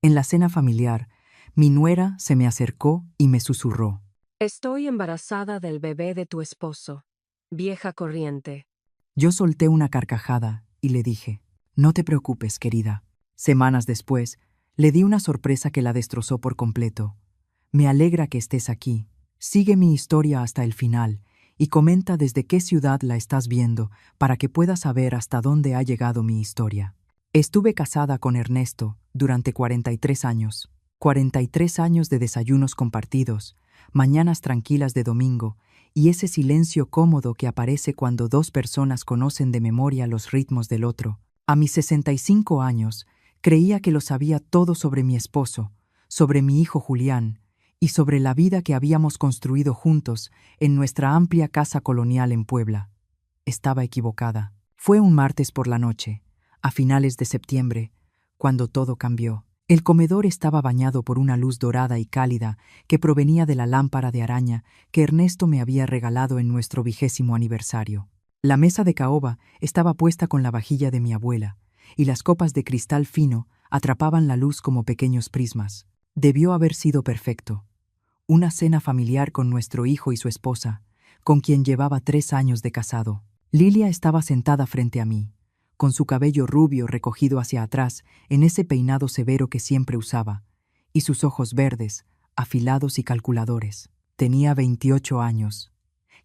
En la cena familiar, mi nuera se me acercó y me susurró. Estoy embarazada del bebé de tu esposo. Vieja corriente. Yo solté una carcajada y le dije, no te preocupes, querida. Semanas después, le di una sorpresa que la destrozó por completo. Me alegra que estés aquí. Sigue mi historia hasta el final y comenta desde qué ciudad la estás viendo para que puedas saber hasta dónde ha llegado mi historia. Estuve casada con Ernesto durante 43 años. 43 años de desayunos compartidos, mañanas tranquilas de domingo y ese silencio cómodo que aparece cuando dos personas conocen de memoria los ritmos del otro. A mis 65 años, creía que lo sabía todo sobre mi esposo, sobre mi hijo Julián y sobre la vida que habíamos construido juntos en nuestra amplia casa colonial en Puebla. Estaba equivocada. Fue un martes por la noche, a finales de septiembre, cuando todo cambió. El comedor estaba bañado por una luz dorada y cálida que provenía de la lámpara de araña que Ernesto me había regalado en nuestro 20º aniversario. La mesa de caoba estaba puesta con la vajilla de mi abuela, y las copas de cristal fino atrapaban la luz como pequeños prismas. Debió haber sido perfecto. Una cena familiar con nuestro hijo y su esposa, con quien llevaba 3 años de casado. Lilia estaba sentada frente a mí, con su cabello rubio recogido hacia atrás en ese peinado severo que siempre usaba, y sus ojos verdes, afilados y calculadores. Tenía 28 años,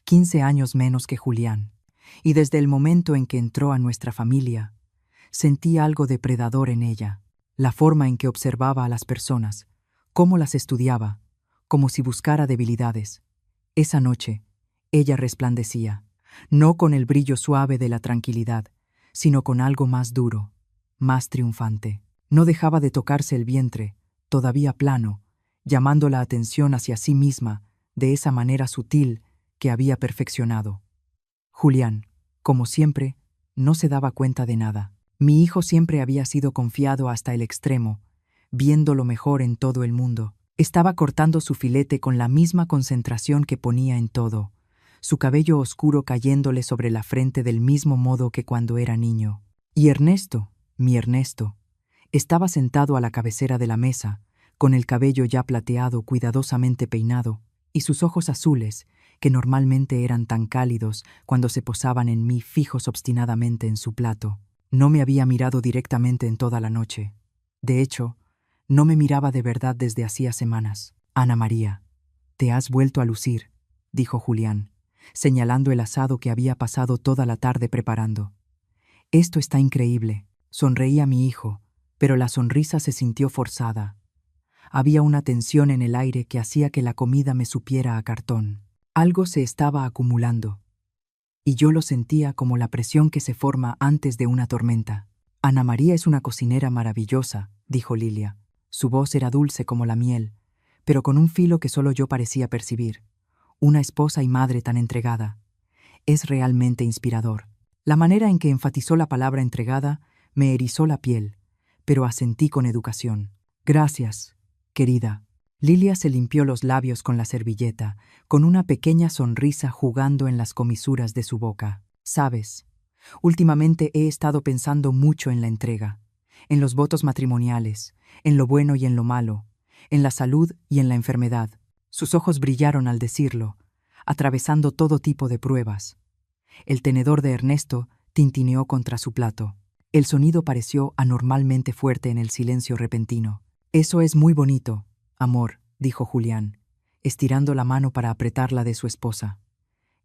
15 años menos que Julián, y desde el momento en que entró a nuestra familia, sentí algo depredador en ella, la forma en que observaba a las personas, cómo las estudiaba, como si buscara debilidades. Esa noche, ella resplandecía, no con el brillo suave de la tranquilidad, sino con algo más duro, más triunfante. No dejaba de tocarse el vientre, todavía plano, llamando la atención hacia sí misma de esa manera sutil que había perfeccionado. Julián, como siempre, no se daba cuenta de nada. Mi hijo siempre había sido confiado hasta el extremo, viendo lo mejor en todo el mundo. Estaba cortando su filete con la misma concentración que ponía en todo, su cabello oscuro cayéndole sobre la frente del mismo modo que cuando era niño. Y Ernesto, mi Ernesto, estaba sentado a la cabecera de la mesa, con el cabello ya plateado, cuidadosamente peinado, y sus ojos azules, que normalmente eran tan cálidos cuando se posaban en mí fijos obstinadamente en su plato. No me había mirado directamente en toda la noche. De hecho, no me miraba de verdad desde hacía semanas. Ana María, te has vuelto a lucir, dijo Julián, señalando el asado que había pasado toda la tarde preparando. Esto está increíble. Sonreía mi hijo, pero la sonrisa se sintió forzada. Había una tensión en el aire que hacía que la comida me supiera a cartón. Algo se estaba acumulando, y yo lo sentía como la presión que se forma antes de una tormenta. Ana María es una cocinera maravillosa, dijo Lilia. Su voz era dulce como la miel, pero con un filo que solo yo parecía percibir. Una esposa y madre tan entregada. Es realmente inspirador. La manera en que enfatizó la palabra entregada me erizó la piel, pero asentí con educación. Gracias, querida. Lilia se limpió los labios con la servilleta, con una pequeña sonrisa jugando en las comisuras de su boca. Sabes, últimamente he estado pensando mucho en la entrega, en los votos matrimoniales, en lo bueno y en lo malo, en la salud y en la enfermedad. Sus ojos brillaron al decirlo, atravesando todo tipo de pruebas. El tenedor de Ernesto tintineó contra su plato. El sonido pareció anormalmente fuerte en el silencio repentino. Eso es muy bonito, amor, dijo Julián, estirando la mano para apretarla de su esposa.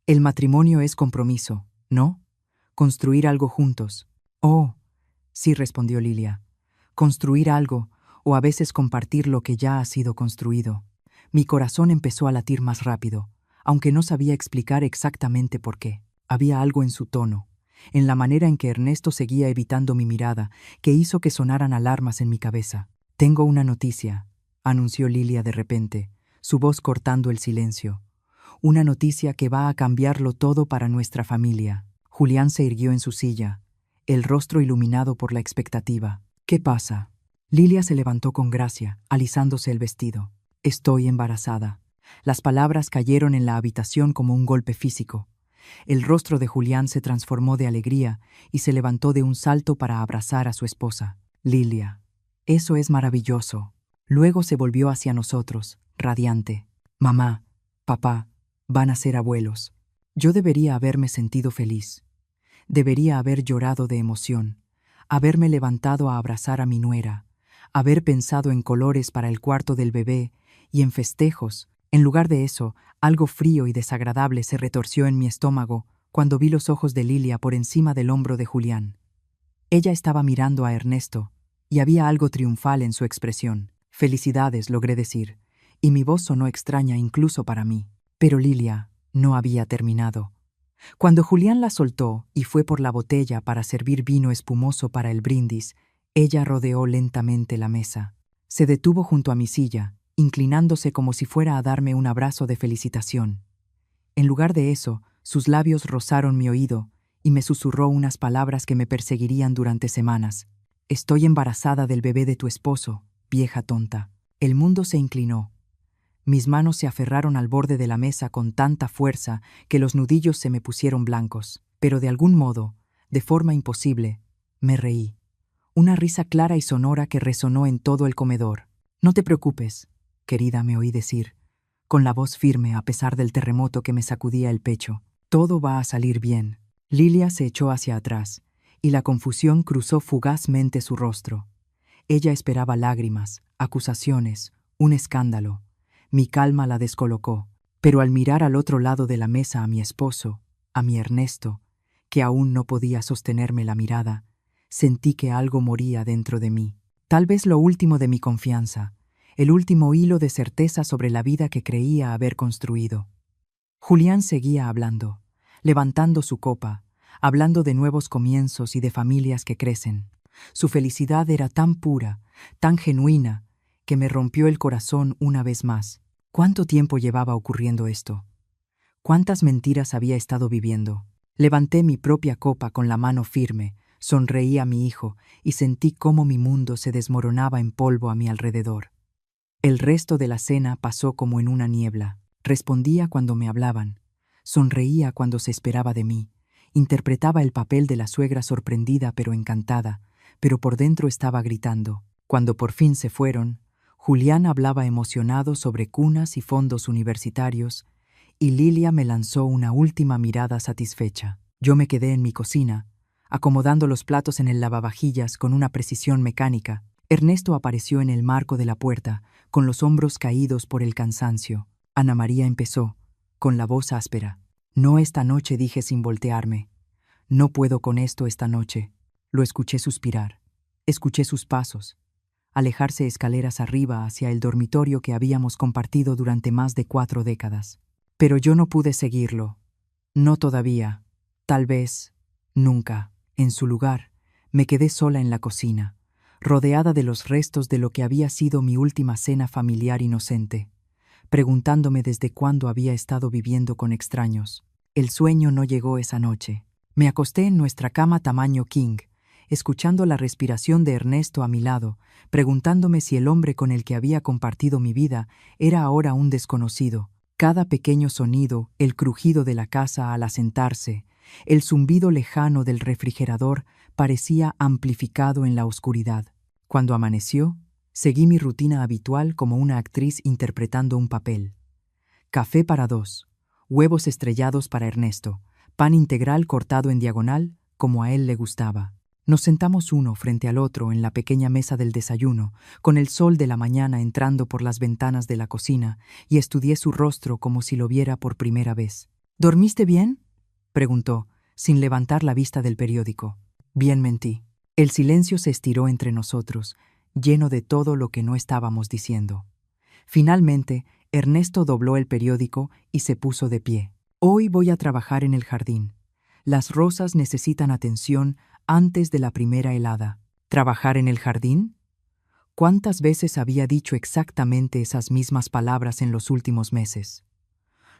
El matrimonio es compromiso, ¿no? Construir algo juntos. Oh, sí, respondió Lilia. Construir algo, o a veces compartir lo que ya ha sido construido. Mi corazón empezó a latir más rápido, aunque no sabía explicar exactamente por qué. Había algo en su tono, en la manera en que Ernesto seguía evitando mi mirada, que hizo que sonaran alarmas en mi cabeza. Tengo una noticia, anunció Lilia de repente, su voz cortando el silencio. Una noticia que va a cambiarlo todo para nuestra familia. Julián se irguió en su silla, el rostro iluminado por la expectativa. ¿Qué pasa? Lilia se levantó con gracia, alisándose el vestido. Estoy embarazada. Las palabras cayeron en la habitación como un golpe físico. El rostro de Julián se transformó de alegría y se levantó de un salto para abrazar a su esposa. Lilia, Eso es maravilloso. Luego se volvió hacia nosotros, radiante. Mamá, papá, van a ser abuelos. Yo debería haberme sentido feliz. Debería haber llorado de emoción, haberme levantado a abrazar a mi nuera, haber pensado en colores para el cuarto del bebé y en festejos. En lugar de eso, algo frío y desagradable se retorció en mi estómago cuando vi los ojos de Lilia por encima del hombro de Julián. Ella estaba mirando a Ernesto, y había algo triunfal en su expresión. Felicidades, logré decir, y mi voz sonó extraña incluso para mí. Pero Lilia no había terminado. Cuando Julián la soltó y fue por la botella para servir vino espumoso para el brindis, ella rodeó lentamente la mesa. Se detuvo junto a mi silla, inclinándose como si fuera a darme un abrazo de felicitación. En lugar de eso, sus labios rozaron mi oído y me susurró unas palabras que me perseguirían durante semanas. Estoy embarazada del bebé de tu esposo, vieja tonta. El mundo se inclinó. Mis manos se aferraron al borde de la mesa con tanta fuerza que los nudillos se me pusieron blancos. Pero de algún modo, de forma imposible, me reí. Una risa clara y sonora que resonó en todo el comedor. No te preocupes, querida, me oí decir, con la voz firme a pesar del terremoto que me sacudía el pecho. Todo va a salir bien. Lilia se echó hacia atrás, y la confusión cruzó fugazmente su rostro. Ella esperaba lágrimas, acusaciones, un escándalo. Mi calma la descolocó, pero al mirar al otro lado de la mesa a mi esposo, a mi Ernesto, que aún no podía sostenerme la mirada, sentí que algo moría dentro de mí. Tal vez lo último de mi confianza, el último hilo de certeza sobre la vida que creía haber construido. Julián seguía hablando, levantando su copa, hablando de nuevos comienzos y de familias que crecen. Su felicidad era tan pura, tan genuina, que me rompió el corazón una vez más. ¿Cuánto tiempo llevaba ocurriendo esto? ¿Cuántas mentiras había estado viviendo? Levanté mi propia copa con la mano firme, sonreí a mi hijo y sentí cómo mi mundo se desmoronaba en polvo a mi alrededor. El resto de la cena pasó como en una niebla. Respondía cuando me hablaban, sonreía cuando se esperaba de mí, interpretaba el papel de la suegra sorprendida pero encantada, pero por dentro estaba gritando. Cuando por fin se fueron, Julián hablaba emocionado sobre cunas y fondos universitarios, y Lilia me lanzó una última mirada satisfecha. Yo me quedé en mi cocina, acomodando los platos en el lavavajillas con una precisión mecánica. Ernesto apareció en el marco de la puerta, con los hombros caídos por el cansancio. Ana María empezó, con la voz áspera. No esta noche, dije sin voltearme. No puedo con esto esta noche. Lo escuché suspirar. Escuché sus pasos, alejarse escaleras arriba hacia el dormitorio que habíamos compartido durante más de 4 décadas. Pero yo no pude seguirlo. No todavía. Tal vez. Nunca. En su lugar, me quedé sola en la cocina, rodeada de los restos de lo que había sido mi última cena familiar inocente, preguntándome desde cuándo había estado viviendo con extraños. El sueño no llegó esa noche. Me acosté en nuestra cama tamaño king, escuchando la respiración de Ernesto a mi lado, preguntándome si el hombre con el que había compartido mi vida era ahora un desconocido. Cada pequeño sonido, el crujido de la casa al asentarse, el zumbido lejano del refrigerador parecía amplificado en la oscuridad. Cuando amaneció, seguí mi rutina habitual como una actriz interpretando un papel. Café para 2, huevos estrellados para Ernesto, pan integral cortado en diagonal, como a él le gustaba. Nos sentamos uno frente al otro en la pequeña mesa del desayuno, con el sol de la mañana entrando por las ventanas de la cocina, y estudié su rostro como si lo viera por primera vez. ¿Dormiste bien?, preguntó, sin levantar la vista del periódico. Bien, mentí. El silencio se estiró entre nosotros, lleno de todo lo que no estábamos diciendo. Finalmente, Ernesto dobló el periódico y se puso de pie. Hoy voy a trabajar en el jardín. Las rosas necesitan atención antes de la primera helada. ¿Trabajar en el jardín? ¿Cuántas veces había dicho exactamente esas mismas palabras en los últimos meses?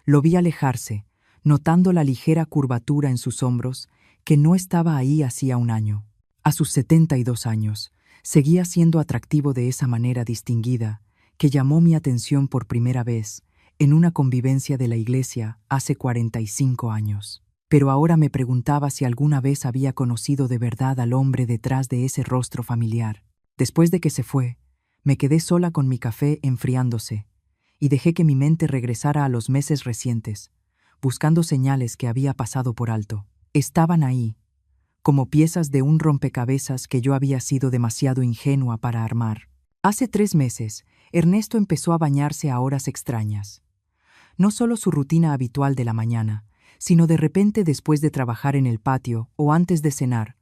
Lo vi alejarse, notando la ligera curvatura en sus hombros, que no estaba ahí hacía un año. A sus 72 años, seguía siendo atractivo de esa manera distinguida, que llamó mi atención por primera vez en una convivencia de la iglesia hace 45 años. Pero ahora me preguntaba si alguna vez había conocido de verdad al hombre detrás de ese rostro familiar. Después de que se fue, me quedé sola con mi café enfriándose, y dejé que mi mente regresara a los meses recientes, buscando señales que había pasado por alto. Estaban ahí, como piezas de un rompecabezas que yo había sido demasiado ingenua para armar. Hace 3 meses, Ernesto empezó a bañarse a horas extrañas. No solo su rutina habitual de la mañana, sino de repente después de trabajar en el patio o antes de cenar,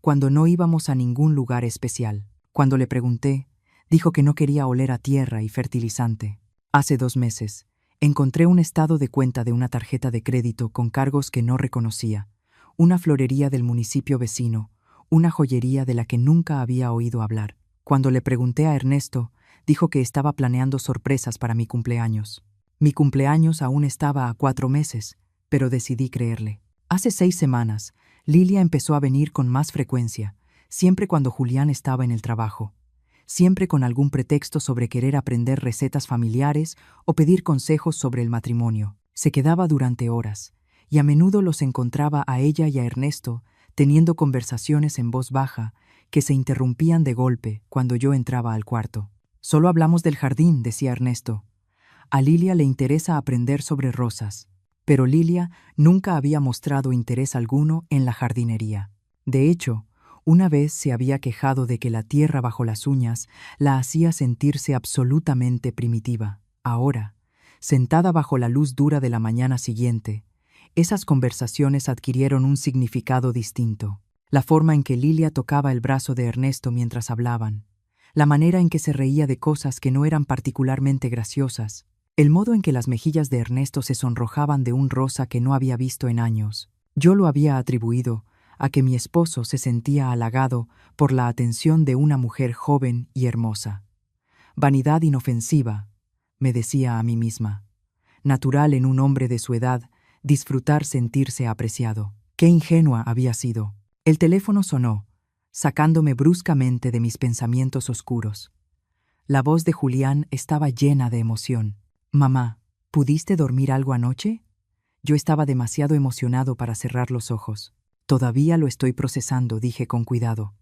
cuando no íbamos a ningún lugar especial. Cuando le pregunté, dijo que no quería oler a tierra y fertilizante. Hace 2 meses, encontré un estado de cuenta de una tarjeta de crédito con cargos que no reconocía, una florería del municipio vecino, una joyería de la que nunca había oído hablar. Cuando le pregunté a Ernesto, dijo que estaba planeando sorpresas para mi cumpleaños. Mi cumpleaños aún estaba a 4 meses, pero decidí creerle. Hace 6 semanas, Lilia empezó a venir con más frecuencia, siempre cuando Julián estaba en el trabajo, siempre con algún pretexto sobre querer aprender recetas familiares o pedir consejos sobre el matrimonio. Se quedaba durante horas, y a menudo los encontraba a ella y a Ernesto teniendo conversaciones en voz baja que se interrumpían de golpe cuando yo entraba al cuarto. «Solo hablamos del jardín», decía Ernesto. A Lilia le interesa aprender sobre rosas, pero Lilia nunca había mostrado interés alguno en la jardinería. De hecho, una vez se había quejado de que la tierra bajo las uñas la hacía sentirse absolutamente primitiva. Ahora, sentada bajo la luz dura de la mañana siguiente, esas conversaciones adquirieron un significado distinto. La forma en que Lilia tocaba el brazo de Ernesto mientras hablaban, la manera en que se reía de cosas que no eran particularmente graciosas, el modo en que las mejillas de Ernesto se sonrojaban de un rosa que no había visto en años. Yo lo había atribuido a que mi esposo se sentía halagado por la atención de una mujer joven y hermosa. Vanidad inofensiva, me decía a mí misma. Natural en un hombre de su edad disfrutar sentirse apreciado. Qué ingenua había sido. El teléfono sonó, sacándome bruscamente de mis pensamientos oscuros. La voz de Julián estaba llena de emoción. «Mamá, ¿pudiste dormir algo anoche?» Yo estaba demasiado emocionado para cerrar los ojos. «Todavía lo estoy procesando», dije con cuidado.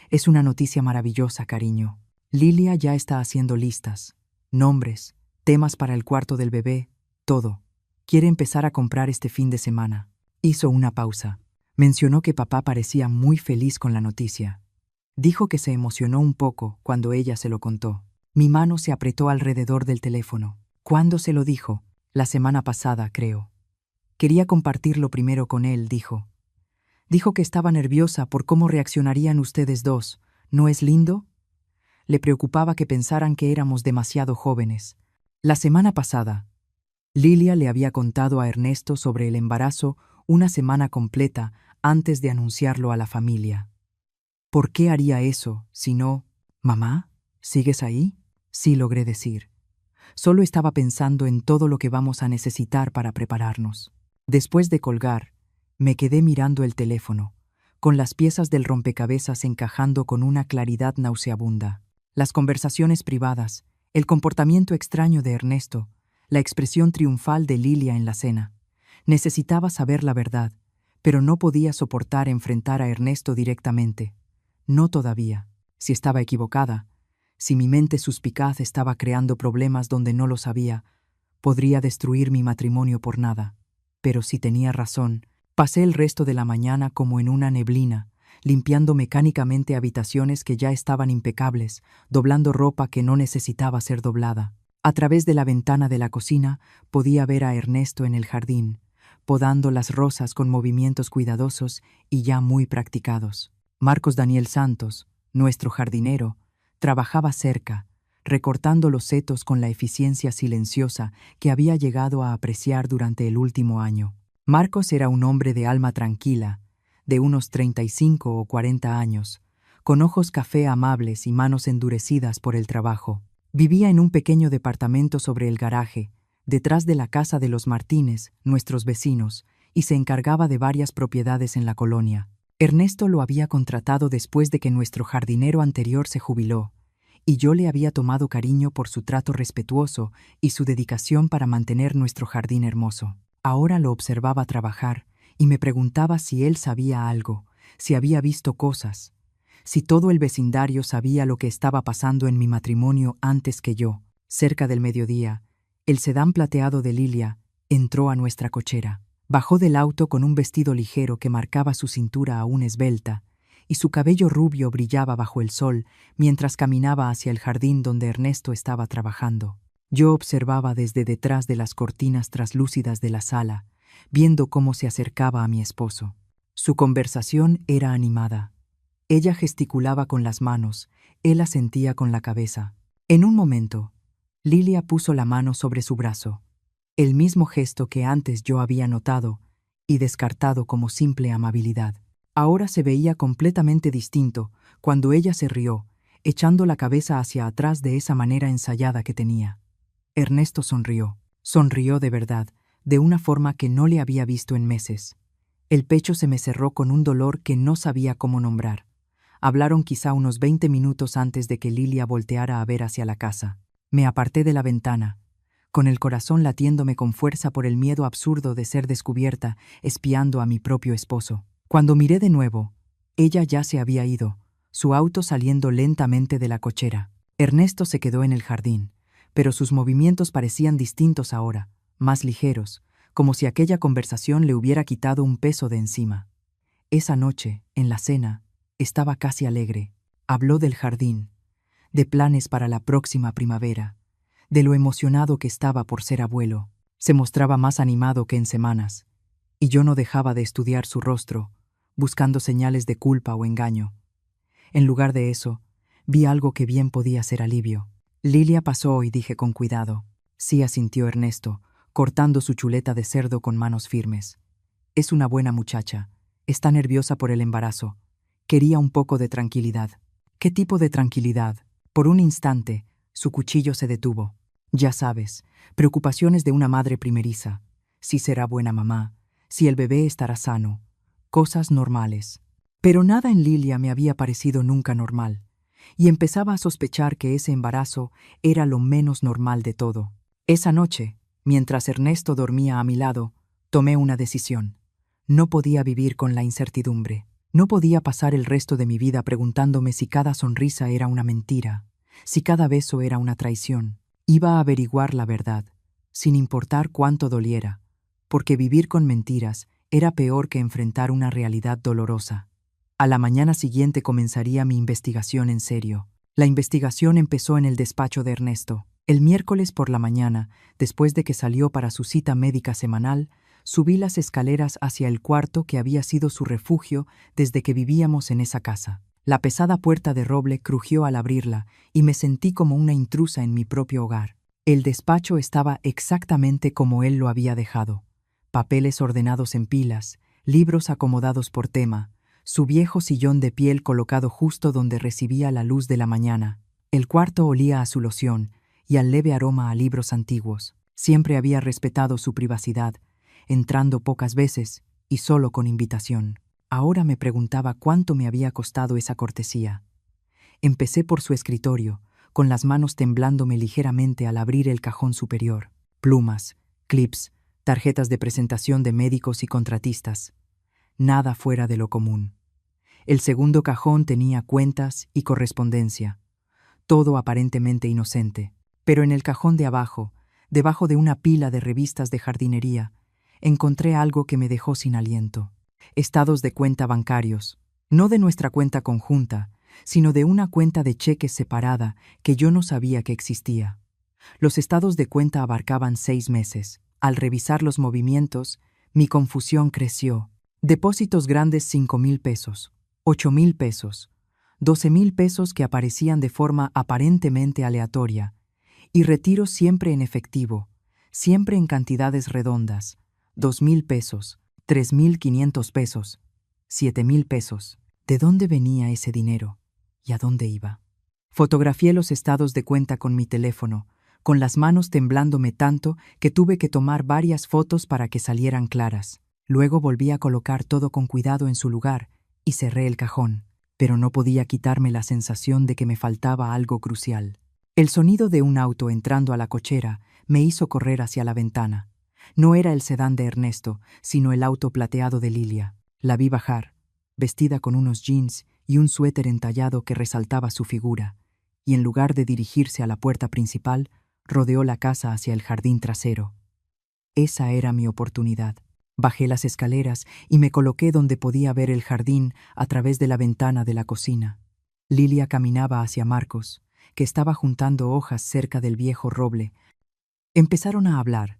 «Es una noticia maravillosa, cariño. Lilia ya está haciendo listas, nombres, temas para el cuarto del bebé, todo. Quiere empezar a comprar este fin de semana». Hizo una pausa. Mencionó que papá parecía muy feliz con la noticia. Dijo que se emocionó un poco cuando ella se lo contó. Mi mano se apretó alrededor del teléfono. ¿Cuándo se lo dijo? La semana pasada, creo. Quería compartirlo primero con él, dijo. Dijo que estaba nerviosa por cómo reaccionarían ustedes dos. ¿No es lindo? Le preocupaba que pensaran que éramos demasiado jóvenes. La semana pasada, Lilia le había contado a Ernesto sobre el embarazo una semana completa antes de anunciarlo a la familia. ¿Por qué haría eso si no? «Mamá, ¿sigues ahí?» Sí, logré decir. Solo estaba pensando en todo lo que vamos a necesitar para prepararnos. Después de colgar, me quedé mirando el teléfono, con las piezas del rompecabezas encajando con una claridad nauseabunda. Las conversaciones privadas, el comportamiento extraño de Ernesto, la expresión triunfal de Lilia en la cena. Necesitaba saber la verdad, pero no podía soportar enfrentar a Ernesto directamente. No todavía. Si estaba equivocada, si mi mente suspicaz estaba creando problemas donde no lo sabía, podría destruir mi matrimonio por nada. Pero si tenía razón, pasé el resto de la mañana como en una neblina, limpiando mecánicamente habitaciones que ya estaban impecables, doblando ropa que no necesitaba ser doblada. A través de la ventana de la cocina podía ver a Ernesto en el jardín, podando las rosas con movimientos cuidadosos y ya muy practicados. Marcos Daniel Santos, nuestro jardinero, trabajaba cerca, recortando los setos con la eficiencia silenciosa que había llegado a apreciar durante el último año. Marcos era un hombre de alma tranquila, de unos 35 o 40 años, con ojos café amables y manos endurecidas por el trabajo. Vivía en un pequeño departamento sobre el garaje, detrás de la casa de los Martínez, nuestros vecinos, y se encargaba de varias propiedades en la colonia. Ernesto lo había contratado después de que nuestro jardinero anterior se jubiló, y yo le había tomado cariño por su trato respetuoso y su dedicación para mantener nuestro jardín hermoso. Ahora lo observaba trabajar y me preguntaba si él sabía algo, si había visto cosas, si todo el vecindario sabía lo que estaba pasando en mi matrimonio antes que yo. Cerca del mediodía, el sedán plateado de Lilia entró a nuestra cochera. Bajó del auto con un vestido ligero que marcaba su cintura aún esbelta, y su cabello rubio brillaba bajo el sol mientras caminaba hacia el jardín donde Ernesto estaba trabajando. Yo observaba desde detrás de las cortinas traslúcidas de la sala, viendo cómo se acercaba a mi esposo. Su conversación era animada. Ella gesticulaba con las manos, él asentía con la cabeza. En un momento, Lilia puso la mano sobre su brazo, el mismo gesto que antes yo había notado y descartado como simple amabilidad. Ahora se veía completamente distinto cuando ella se rió, echando la cabeza hacia atrás de esa manera ensayada que tenía. Ernesto sonrió. Sonrió de verdad, de una forma que no le había visto en meses. El pecho se me cerró con un dolor que no sabía cómo nombrar. Hablaron quizá unos 20 minutos antes de que Lilia volteara a ver hacia la casa. Me aparté de la ventana, con el corazón latiéndome con fuerza por el miedo absurdo de ser descubierta, espiando a mi propio esposo. Cuando miré de nuevo, ella ya se había ido, su auto saliendo lentamente de la cochera. Ernesto se quedó en el jardín, pero sus movimientos parecían distintos ahora, más ligeros, como si aquella conversación le hubiera quitado un peso de encima. Esa noche, en la cena, estaba casi alegre. Habló del jardín, de planes para la próxima primavera, de lo emocionado que estaba por ser abuelo. Se mostraba más animado que en semanas, y yo no dejaba de estudiar su rostro, buscando señales de culpa o engaño. En lugar de eso, vi algo que bien podía ser alivio. Lilia pasó y dije con cuidado. Sí, asintió Ernesto, cortando su chuleta de cerdo con manos firmes. Es una buena muchacha. Está nerviosa por el embarazo. Quería un poco de tranquilidad. ¿Qué tipo de tranquilidad? Por un instante, su cuchillo se detuvo. Ya sabes, preocupaciones de una madre primeriza. Si será buena mamá, si el bebé estará sano. Cosas normales. Pero nada en Lilia me había parecido nunca normal, y empezaba a sospechar que ese embarazo era lo menos normal de todo. Esa noche, mientras Ernesto dormía a mi lado, tomé una decisión. No podía vivir con la incertidumbre. No podía pasar el resto de mi vida preguntándome si cada sonrisa era una mentira, si cada beso era una traición. Iba a averiguar la verdad, sin importar cuánto doliera, porque vivir con mentiras era peor que enfrentar una realidad dolorosa. A la mañana siguiente comenzaría mi investigación en serio. La investigación empezó en el despacho de Ernesto. El miércoles por la mañana, después de que salió para su cita médica semanal, subí las escaleras hacia el cuarto que había sido su refugio desde que vivíamos en esa casa. La pesada puerta de roble crujió al abrirla y me sentí como una intrusa en mi propio hogar. El despacho estaba exactamente como él lo había dejado. Papeles ordenados en pilas, libros acomodados por tema, su viejo sillón de piel colocado justo donde recibía la luz de la mañana. El cuarto olía a su loción y al leve aroma a libros antiguos. Siempre había respetado su privacidad, entrando pocas veces y solo con invitación. Ahora me preguntaba cuánto me había costado esa cortesía. Empecé por su escritorio, con las manos temblándome ligeramente al abrir el cajón superior. Plumas, clips, tarjetas de presentación de médicos y contratistas. Nada fuera de lo común. El segundo cajón tenía cuentas y correspondencia. Todo aparentemente inocente. Pero en el cajón de abajo, debajo de una pila de revistas de jardinería, encontré algo que me dejó sin aliento. Estados de cuenta bancarios, no de nuestra cuenta conjunta, sino de una cuenta de cheques separada que yo no sabía que existía. Los estados de cuenta abarcaban 6 meses. Al revisar los movimientos, mi confusión creció. Depósitos grandes 5,000 pesos, 8,000 pesos, 12,000 pesos que aparecían de forma aparentemente aleatoria, y retiros siempre en efectivo, siempre en cantidades redondas, 2,000 pesos, 3,500 pesos, 7,000 pesos. ¿De dónde venía ese dinero? ¿Y a dónde iba? Fotografié los estados de cuenta con mi teléfono, con las manos temblándome tanto que tuve que tomar varias fotos para que salieran claras. Luego volví a colocar todo con cuidado en su lugar y cerré el cajón, pero no podía quitarme la sensación de que me faltaba algo crucial. El sonido de un auto entrando a la cochera me hizo correr hacia la ventana. No era el sedán de Ernesto, sino el auto plateado de Lilia. La vi bajar, vestida con unos jeans y un suéter entallado que resaltaba su figura, y en lugar de dirigirse a la puerta principal, rodeó la casa hacia el jardín trasero. Esa era mi oportunidad. Bajé las escaleras y me coloqué donde podía ver el jardín a través de la ventana de la cocina. Lilia caminaba hacia Marcos, que estaba juntando hojas cerca del viejo roble. Empezaron a hablar,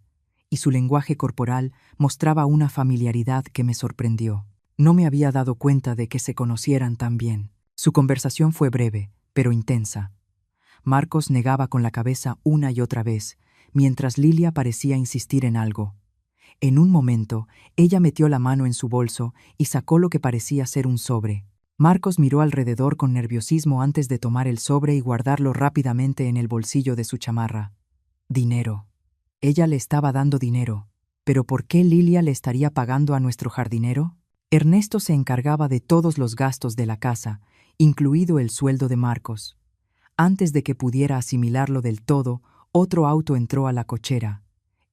y su lenguaje corporal mostraba una familiaridad que me sorprendió. No me había dado cuenta de que se conocieran tan bien. Su conversación fue breve, pero intensa. Marcos negaba con la cabeza una y otra vez, mientras Lilia parecía insistir en algo. En un momento, ella metió la mano en su bolso y sacó lo que parecía ser un sobre. Marcos miró alrededor con nerviosismo antes de tomar el sobre y guardarlo rápidamente en el bolsillo de su chamarra. Dinero. Ella le estaba dando dinero. ¿Pero por qué Lilia le estaría pagando a nuestro jardinero? Ernesto se encargaba de todos los gastos de la casa, incluido el sueldo de Marcos. Antes de que pudiera asimilarlo del todo, otro auto entró a la cochera,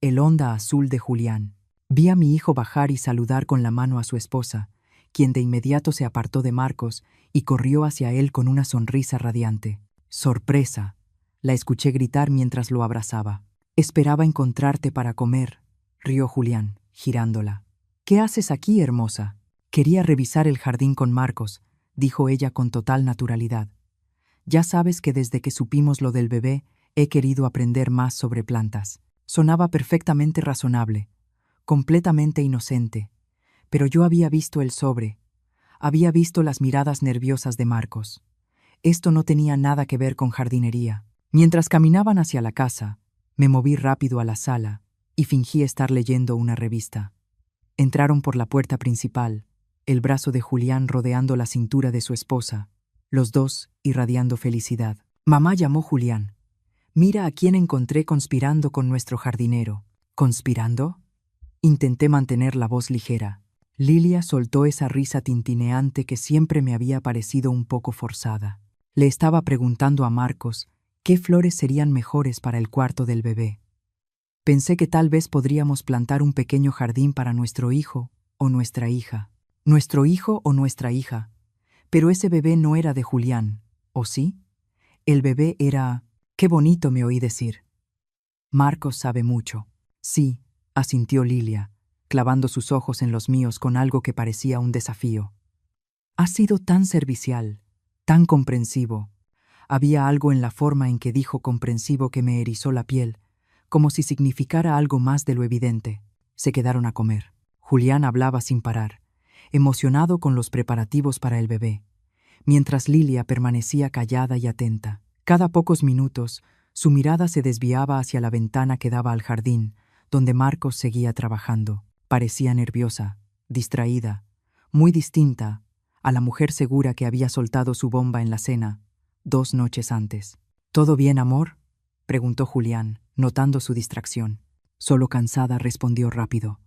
el Honda azul de Julián. Vi a mi hijo bajar y saludar con la mano a su esposa, quien de inmediato se apartó de Marcos y corrió hacia él con una sonrisa radiante. ¡Sorpresa!, la escuché gritar mientras lo abrazaba. «Esperaba encontrarte para comer», rió Julián, girándola. «¿Qué haces aquí, hermosa?» «Quería revisar el jardín con Marcos», dijo ella con total naturalidad. «Ya sabes que desde que supimos lo del bebé, he querido aprender más sobre plantas». Sonaba perfectamente razonable, completamente inocente, pero yo había visto el sobre, había visto las miradas nerviosas de Marcos. Esto no tenía nada que ver con jardinería. Mientras caminaban hacia la casa, me moví rápido a la sala y fingí estar leyendo una revista. Entraron por la puerta principal, el brazo de Julián rodeando la cintura de su esposa, los dos irradiando felicidad. Mamá, llamó Julián. «Mira a quién encontré conspirando con nuestro jardinero». «¿Conspirando?». Intenté mantener la voz ligera. Lilia soltó esa risa tintineante que siempre me había parecido un poco forzada. Le estaba preguntando a Marcos qué flores serían mejores para el cuarto del bebé. Pensé que tal vez podríamos plantar un pequeño jardín para nuestro hijo o nuestra hija. Nuestro hijo o nuestra hija. Pero ese bebé no era de Julián, ¿o sí? El bebé era... «Qué bonito», me oí decir. «Marcos sabe mucho». «Sí», asintió Lilia, clavando sus ojos en los míos con algo que parecía un desafío. «Ha sido tan servicial, tan comprensivo». Había algo en la forma en que dijo comprensivo que me erizó la piel, como si significara algo más de lo evidente. Se quedaron a comer. Julián hablaba sin parar, emocionado con los preparativos para el bebé, mientras Lilia permanecía callada y atenta. Cada pocos minutos, su mirada se desviaba hacia la ventana que daba al jardín, donde Marcos seguía trabajando. Parecía nerviosa, distraída, muy distinta a la mujer segura que había soltado su bomba en la cena 2 noches antes. «¿Todo bien, amor?», preguntó Julián, notando su distracción. «Solo cansada», respondió rápido.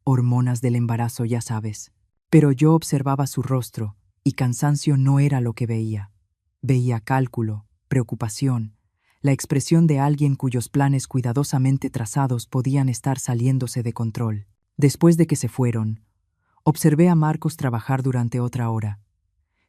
«Hormonas del embarazo, ya sabes». Pero yo observaba su rostro, y cansancio no era lo que veía. Veía cálculo, preocupación, la expresión de alguien cuyos planes cuidadosamente trazados podían estar saliéndose de control. Después de que se fueron, observé a Marcos trabajar durante otra hora.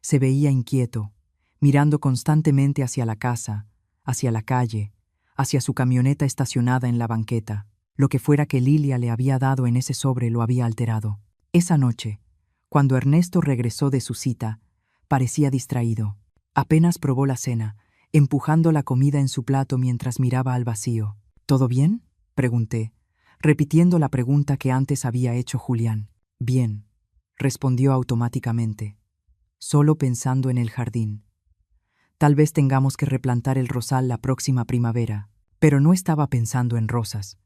Se veía inquieto, mirando constantemente hacia la casa, hacia la calle, hacia su camioneta estacionada en la banqueta. Lo que fuera que Lilia le había dado en ese sobre lo había alterado. Esa noche, cuando Ernesto regresó de su cita, parecía distraído. Apenas probó la cena, empujando la comida en su plato mientras miraba al vacío. «¿Todo bien?», pregunté, repitiendo la pregunta que antes había hecho Julián. «Bien», respondió automáticamente, solo pensando en el jardín. «Tal vez tengamos que replantar el rosal la próxima primavera». Pero no estaba pensando en rosas.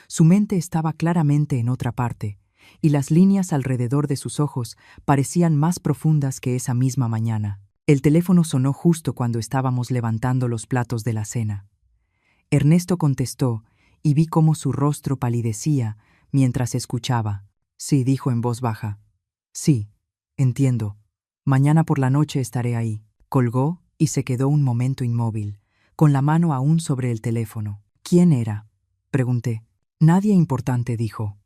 Su mente estaba claramente en otra parte, y las líneas alrededor de sus ojos parecían más profundas que esa misma mañana. El teléfono sonó justo cuando estábamos levantando los platos de la cena. Ernesto contestó y vi cómo su rostro palidecía mientras escuchaba. «Sí», dijo en voz baja. «Sí, entiendo. Mañana por la noche estaré ahí». Colgó y se quedó un momento inmóvil, con la mano aún sobre el teléfono. «¿Quién era?», pregunté. «Nadie importante», dijo,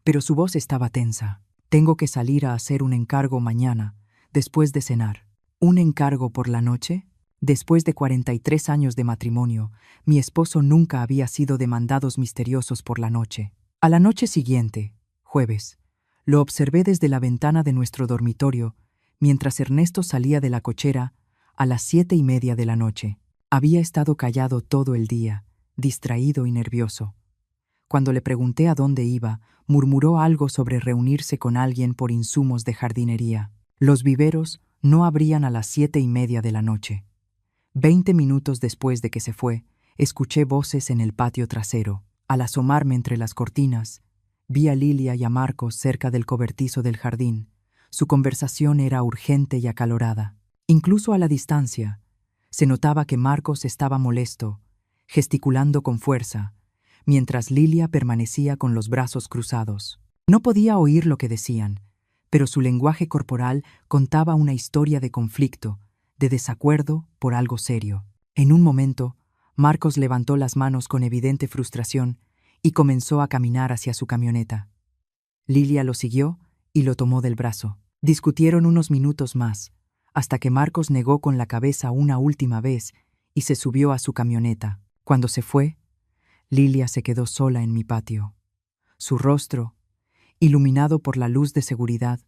pero su voz estaba tensa. «Tengo que salir a hacer un encargo mañana, después de cenar». ¿Un encargo por la noche? Después de 43 años de matrimonio, mi esposo nunca había sido demandados misteriosos por la noche. A la noche siguiente, jueves, lo observé desde la ventana de nuestro dormitorio, mientras Ernesto salía de la cochera a las 7:30 de la noche. Había estado callado todo el día, distraído y nervioso. Cuando le pregunté a dónde iba, murmuró algo sobre reunirse con alguien por insumos de jardinería. Los viveros no abrían a las 7:30 de la noche. 20 minutos después de que se fue, escuché voces en el patio trasero. Al asomarme entre las cortinas, vi a Lilia y a Marcos cerca del cobertizo del jardín. Su conversación era urgente y acalorada. Incluso a la distancia, se notaba que Marcos estaba molesto, gesticulando con fuerza, mientras Lilia permanecía con los brazos cruzados. No podía oír lo que decían, pero su lenguaje corporal contaba una historia de conflicto, de desacuerdo por algo serio. En un momento, Marcos levantó las manos con evidente frustración y comenzó a caminar hacia su camioneta. Lilia lo siguió y lo tomó del brazo. Discutieron unos minutos más, hasta que Marcos negó con la cabeza una última vez y se subió a su camioneta. Cuando se fue, Lilia se quedó sola en mi patio. Su rostro, iluminado por la luz de seguridad,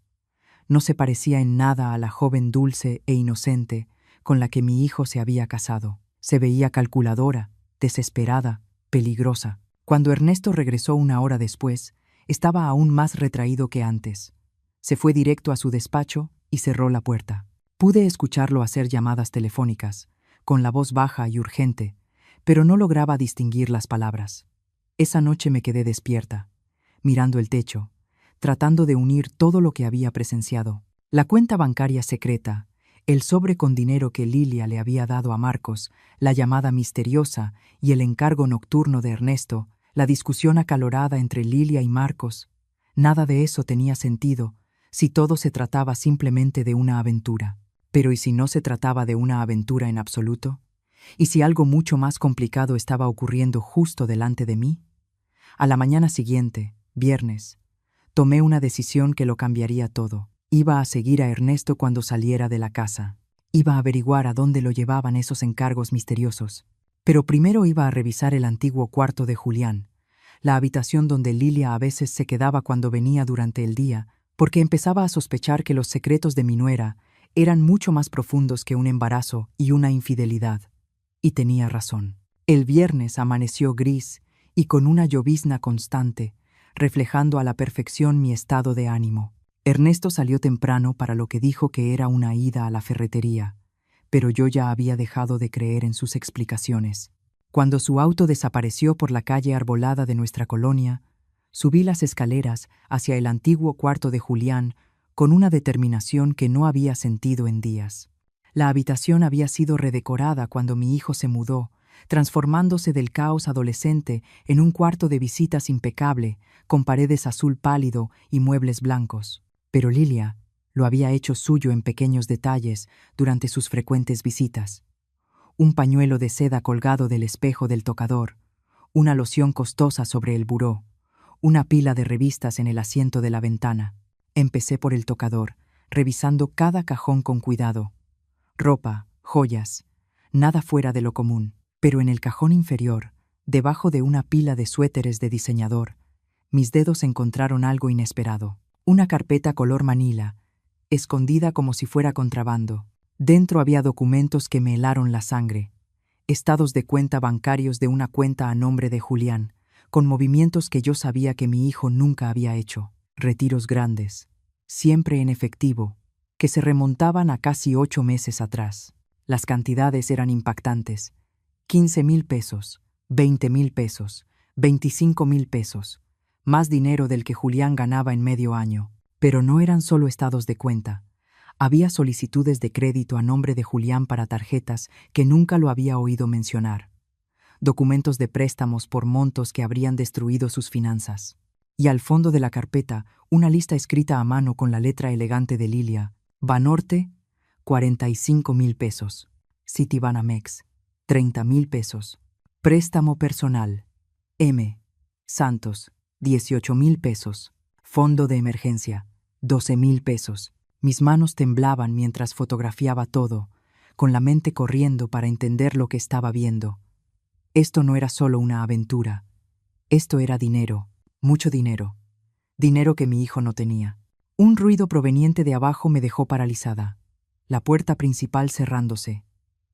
no se parecía en nada a la joven dulce e inocente con la que mi hijo se había casado. Se veía calculadora, desesperada, peligrosa. Cuando Ernesto regresó una hora después, estaba aún más retraído que antes. Se fue directo a su despacho y cerró la puerta. Pude escucharlo hacer llamadas telefónicas, con la voz baja y urgente, pero no lograba distinguir las palabras. Esa noche me quedé despierta, mirando el techo, tratando de unir todo lo que había presenciado. La cuenta bancaria secreta, el sobre con dinero que Lilia le había dado a Marcos, la llamada misteriosa y el encargo nocturno de Ernesto, la discusión acalorada entre Lilia y Marcos. Nada de eso tenía sentido si todo se trataba simplemente de una aventura. Pero ¿y si no se trataba de una aventura en absoluto? ¿Y si algo mucho más complicado estaba ocurriendo justo delante de mí? A la mañana siguiente, viernes, tomé una decisión que lo cambiaría todo. Iba a seguir a Ernesto cuando saliera de la casa. Iba a averiguar a dónde lo llevaban esos encargos misteriosos. Pero primero iba a revisar el antiguo cuarto de Julián, la habitación donde Lilia a veces se quedaba cuando venía durante el día, porque empezaba a sospechar que los secretos de mi nuera eran mucho más profundos que un embarazo y una infidelidad. Y tenía razón. El viernes amaneció gris y con una llovizna constante, reflejando a la perfección mi estado de ánimo. Ernesto salió temprano para lo que dijo que era una ida a la ferretería, pero yo ya había dejado de creer en sus explicaciones. Cuando su auto desapareció por la calle arbolada de nuestra colonia, subí las escaleras hacia el antiguo cuarto de Julián con una determinación que no había sentido en días. La habitación había sido redecorada cuando mi hijo se mudó, transformándose del caos adolescente en un cuarto de visitas impecable, con paredes azul pálido y muebles blancos. Pero Lilia lo había hecho suyo en pequeños detalles durante sus frecuentes visitas. Un pañuelo de seda colgado del espejo del tocador, una loción costosa sobre el buró, una pila de revistas en el asiento de la ventana. Empecé por el tocador, revisando cada cajón con cuidado. Ropa, joyas, nada fuera de lo común. Pero en el cajón inferior, debajo de una pila de suéteres de diseñador, mis dedos encontraron algo inesperado. Una carpeta color manila, escondida como si fuera contrabando. Dentro había documentos que me helaron la sangre. Estados de cuenta bancarios de una cuenta a nombre de Julián, con movimientos que yo sabía que mi hijo nunca había hecho. Retiros grandes, siempre en efectivo, que se remontaban a casi 8 meses atrás. Las cantidades eran impactantes. 15,000 pesos, 20,000 pesos, 25,000 pesos, más dinero del que Julián ganaba en medio año. Pero no eran solo estados de cuenta. Había solicitudes de crédito a nombre de Julián para tarjetas que nunca lo había oído mencionar. Documentos de préstamos por montos que habrían destruido sus finanzas. Y al fondo de la carpeta, una lista escrita a mano con la letra elegante de Lilia. Banorte, 45,000 pesos. Citibanamex, 30,000 pesos. Préstamo personal. M. Santos, 18,000 pesos. Fondo de emergencia, 12,000 pesos. Mis manos temblaban mientras fotografiaba todo, con la mente corriendo para entender lo que estaba viendo. Esto no era solo una aventura. Esto era dinero, mucho dinero. Dinero que mi hijo no tenía. Un ruido proveniente de abajo me dejó paralizada. La puerta principal cerrándose.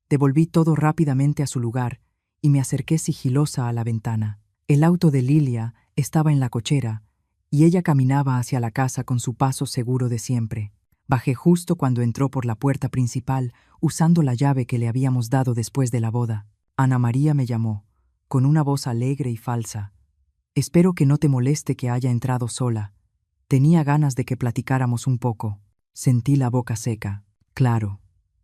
Devolví todo rápidamente a su lugar y me acerqué sigilosa a la ventana. El auto de Lilia estaba en la cochera y ella caminaba hacia la casa con su paso seguro de siempre. Bajé justo cuando entró por la puerta principal, usando la llave que le habíamos dado después de la boda. Ana María me llamó, con una voz alegre y falsa. Espero que no te moleste que haya entrado sola. Tenía ganas de que platicáramos un poco. Sentí la boca seca. Claro.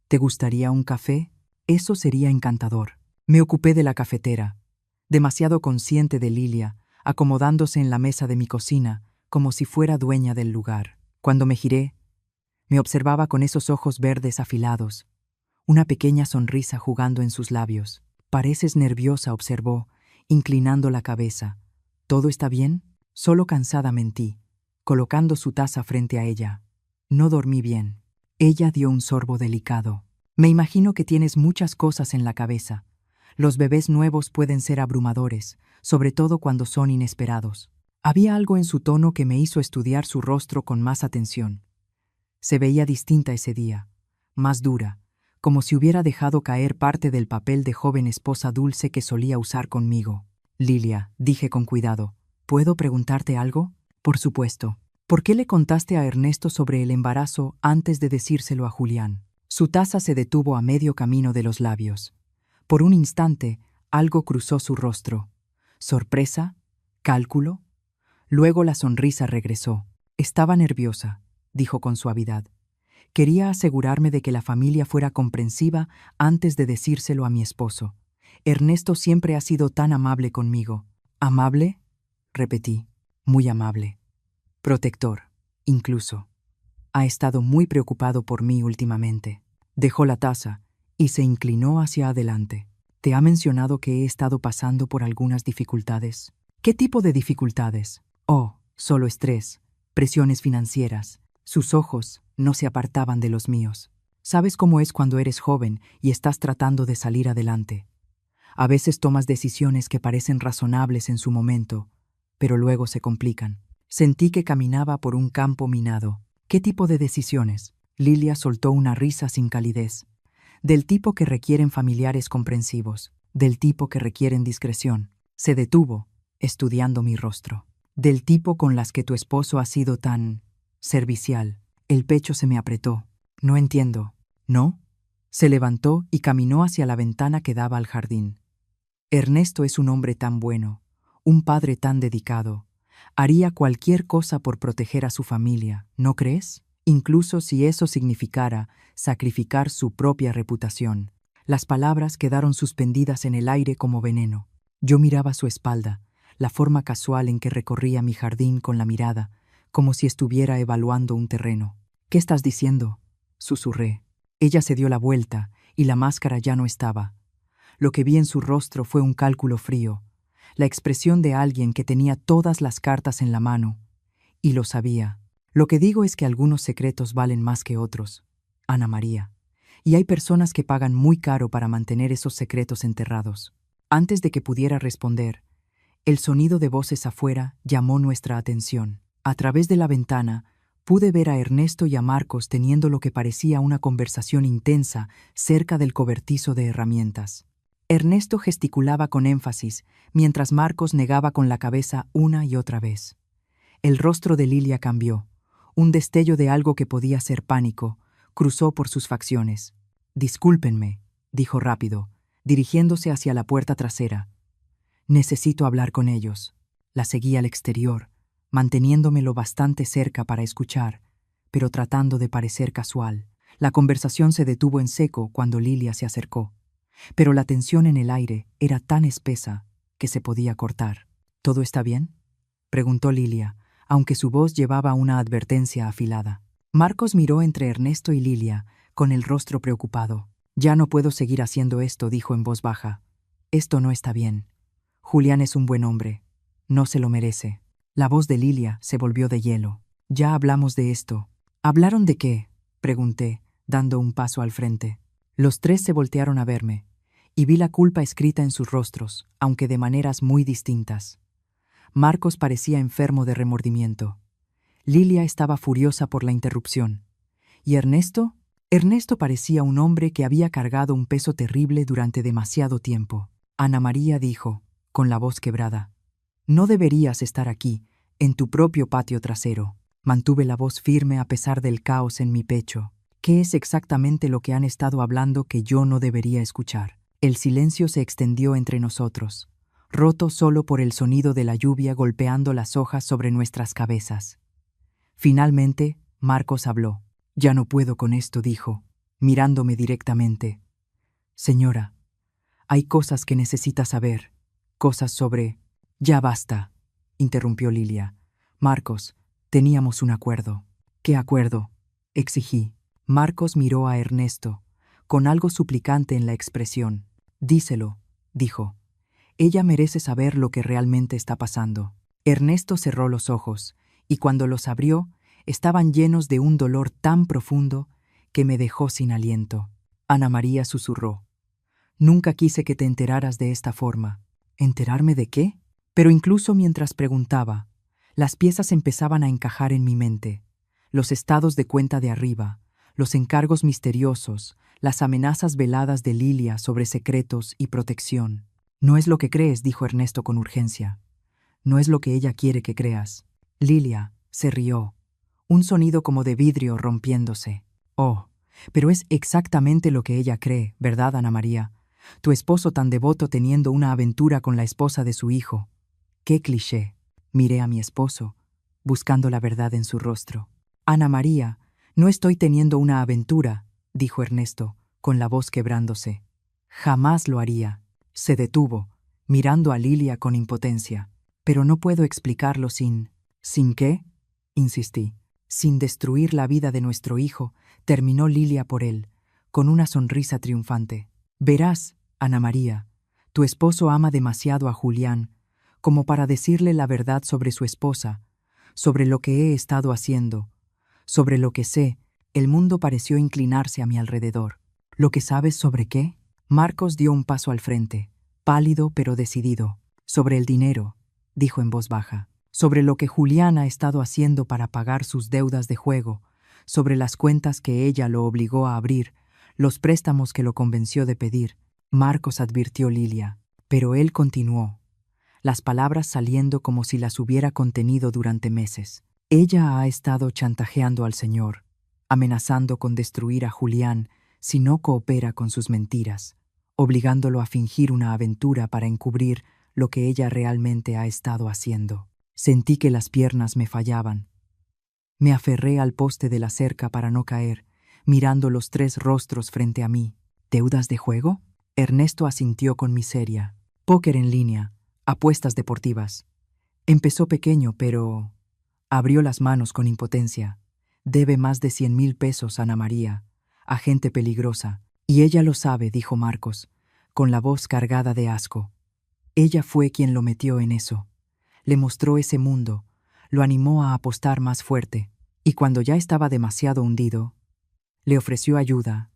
¿Te gustaría un café? Eso sería encantador. Me ocupé de la cafetera, demasiado consciente de Lilia, acomodándose en la mesa de mi cocina, como si fuera dueña del lugar. Cuando me giré, me observaba con esos ojos verdes afilados, una pequeña sonrisa jugando en sus labios. Pareces nerviosa, observó, inclinando la cabeza. ¿Todo está bien? Solo cansada, mentí, colocando su taza frente a ella. No dormí bien. Ella dio un sorbo delicado. Me imagino que tienes muchas cosas en la cabeza. Los bebés nuevos pueden ser abrumadores, sobre todo cuando son inesperados. Había algo en su tono que me hizo estudiar su rostro con más atención. Se veía distinta ese día, más dura, como si hubiera dejado caer parte del papel de joven esposa dulce que solía usar conmigo. Lilia, dije con cuidado, ¿puedo preguntarte algo? Por supuesto. ¿Por qué le contaste a Ernesto sobre el embarazo antes de decírselo a Julián? Su taza se detuvo a medio camino de los labios. Por un instante, algo cruzó su rostro. ¿Sorpresa? ¿Cálculo? Luego la sonrisa regresó. Estaba nerviosa, dijo con suavidad. Quería asegurarme de que la familia fuera comprensiva antes de decírselo a mi esposo. Ernesto siempre ha sido tan amable conmigo. ¿Amable? Repetí. Muy amable. Protector, incluso. Ha estado muy preocupado por mí últimamente. Dejó la taza y se inclinó hacia adelante. ¿Te ha mencionado que he estado pasando por algunas dificultades? ¿Qué tipo de dificultades? Oh, solo estrés, presiones financieras. Sus ojos no se apartaban de los míos. Sabes cómo es cuando eres joven y estás tratando de salir adelante. A veces tomas decisiones que parecen razonables en su momento, pero luego se complican. Sentí que caminaba por un campo minado. ¿Qué tipo de decisiones? Lilia soltó una risa sin calidez. Del tipo que requieren familiares comprensivos, del tipo que requieren discreción. Se detuvo, estudiando mi rostro. Del tipo con las que tu esposo ha sido tan servicial. El pecho se me apretó. No entiendo. ¿No? Se levantó y caminó hacia la ventana que daba al jardín. Ernesto es un hombre tan bueno, un padre tan dedicado. Haría cualquier cosa por proteger a su familia, ¿no crees? Incluso si eso significara sacrificar su propia reputación. Las palabras quedaron suspendidas en el aire como veneno. Yo miraba su espalda, la forma casual en que recorría mi jardín con la mirada, como si estuviera evaluando un terreno. ¿Qué estás diciendo?, susurré. Ella se dio la vuelta y la máscara ya no estaba. Lo que vi en su rostro fue un cálculo frío, la expresión de alguien que tenía todas las cartas en la mano, y lo sabía. Lo que digo es que algunos secretos valen más que otros, Ana María, y hay personas que pagan muy caro para mantener esos secretos enterrados. Antes de que pudiera responder, el sonido de voces afuera llamó nuestra atención. A través de la ventana, pude ver a Ernesto y a Marcos teniendo lo que parecía una conversación intensa cerca del cobertizo de herramientas. Ernesto gesticulaba con énfasis, mientras Marcos negaba con la cabeza una y otra vez. El rostro de Lilia cambió. Un destello de algo que podía ser pánico cruzó por sus facciones. «Discúlpenme», dijo rápido, dirigiéndose hacia la puerta trasera. «Necesito hablar con ellos». La seguí al exterior, manteniéndome lo bastante cerca para escuchar, pero tratando de parecer casual. La conversación se detuvo en seco cuando Lilia se acercó, pero la tensión en el aire era tan espesa que se podía cortar. «¿Todo está bien?», preguntó Lilia, aunque su voz llevaba una advertencia afilada. Marcos miró entre Ernesto y Lilia, con el rostro preocupado. «Ya no puedo seguir haciendo esto», dijo en voz baja. «Esto no está bien. Julián es un buen hombre. No se lo merece». La voz de Lilia se volvió de hielo. «Ya hablamos de esto». «¿Hablaron de qué?», pregunté, dando un paso al frente. Los tres se voltearon a verme, y vi la culpa escrita en sus rostros, aunque de maneras muy distintas. Marcos parecía enfermo de remordimiento. Lilia estaba furiosa por la interrupción. ¿Y Ernesto? Ernesto parecía un hombre que había cargado un peso terrible durante demasiado tiempo. Ana María dijo, con la voz quebrada, «No deberías estar aquí, en tu propio patio trasero». Mantuve la voz firme a pesar del caos en mi pecho. ¿Qué es exactamente lo que han estado hablando que yo no debería escuchar? El silencio se extendió entre nosotros, roto solo por el sonido de la lluvia golpeando las hojas sobre nuestras cabezas. Finalmente, Marcos habló. «Ya no puedo con esto», dijo, mirándome directamente. «Señora, hay cosas que necesita saber, cosas sobre...» «Ya basta», interrumpió Lilia. «Marcos, teníamos un acuerdo». «¿Qué acuerdo?», exigí. Marcos miró a Ernesto, con algo suplicante en la expresión. «Díselo», dijo. «Ella merece saber lo que realmente está pasando». Ernesto cerró los ojos, y cuando los abrió, estaban llenos de un dolor tan profundo que me dejó sin aliento. Ana María susurró. «Nunca quise que te enteraras de esta forma». ¿Enterarme de qué? Pero incluso mientras preguntaba, las piezas empezaban a encajar en mi mente. Los estados de cuenta de arriba, los encargos misteriosos, las amenazas veladas de Lilia sobre secretos y protección. «No es lo que crees», dijo Ernesto con urgencia. «No es lo que ella quiere que creas». Lilia se rió. Un sonido como de vidrio rompiéndose. «Oh, pero es exactamente lo que ella cree, ¿verdad, Ana María? Tu esposo tan devoto teniendo una aventura con la esposa de su hijo». «Qué cliché». Miré a mi esposo, buscando la verdad en su rostro. «Ana María, no estoy teniendo una aventura», dijo Ernesto, con la voz quebrándose. «Jamás lo haría». Se detuvo, mirando a Lilia con impotencia. «Pero no puedo explicarlo sin...» «¿Sin qué?», insistí. «Sin destruir la vida de nuestro hijo», terminó Lilia por él, con una sonrisa triunfante. «Verás, Ana María, tu esposo ama demasiado a Julián, como para decirle la verdad sobre su esposa, sobre lo que he estado haciendo, sobre lo que sé». El mundo pareció inclinarse a mi alrededor. «¿Lo que sabes sobre qué?». Marcos dio un paso al frente, pálido pero decidido. «Sobre el dinero», dijo en voz baja. «Sobre lo que Julián ha estado haciendo para pagar sus deudas de juego, sobre las cuentas que ella lo obligó a abrir, los préstamos que lo convenció de pedir». Marcos advirtió Lilia, pero él continuó, las palabras saliendo como si las hubiera contenido durante meses. «Ella ha estado chantajeando al señor, amenazando con destruir a Julián si no coopera con sus mentiras, obligándolo a fingir una aventura para encubrir lo que ella realmente ha estado haciendo». Sentí que las piernas me fallaban. Me aferré al poste de la cerca para no caer, mirando los tres rostros frente a mí. «¿Deudas de juego?». Ernesto asintió con miseria. «Póker en línea, apuestas deportivas». Empezó pequeño, pero... Abrió las manos con impotencia. «Debe más de 100,000 pesos, Ana María, a gente peligrosa. Y ella lo sabe», dijo Marcos, con la voz cargada de asco. «Ella fue quien lo metió en eso. Le mostró ese mundo, lo animó a apostar más fuerte, y cuando ya estaba demasiado hundido, le ofreció ayuda,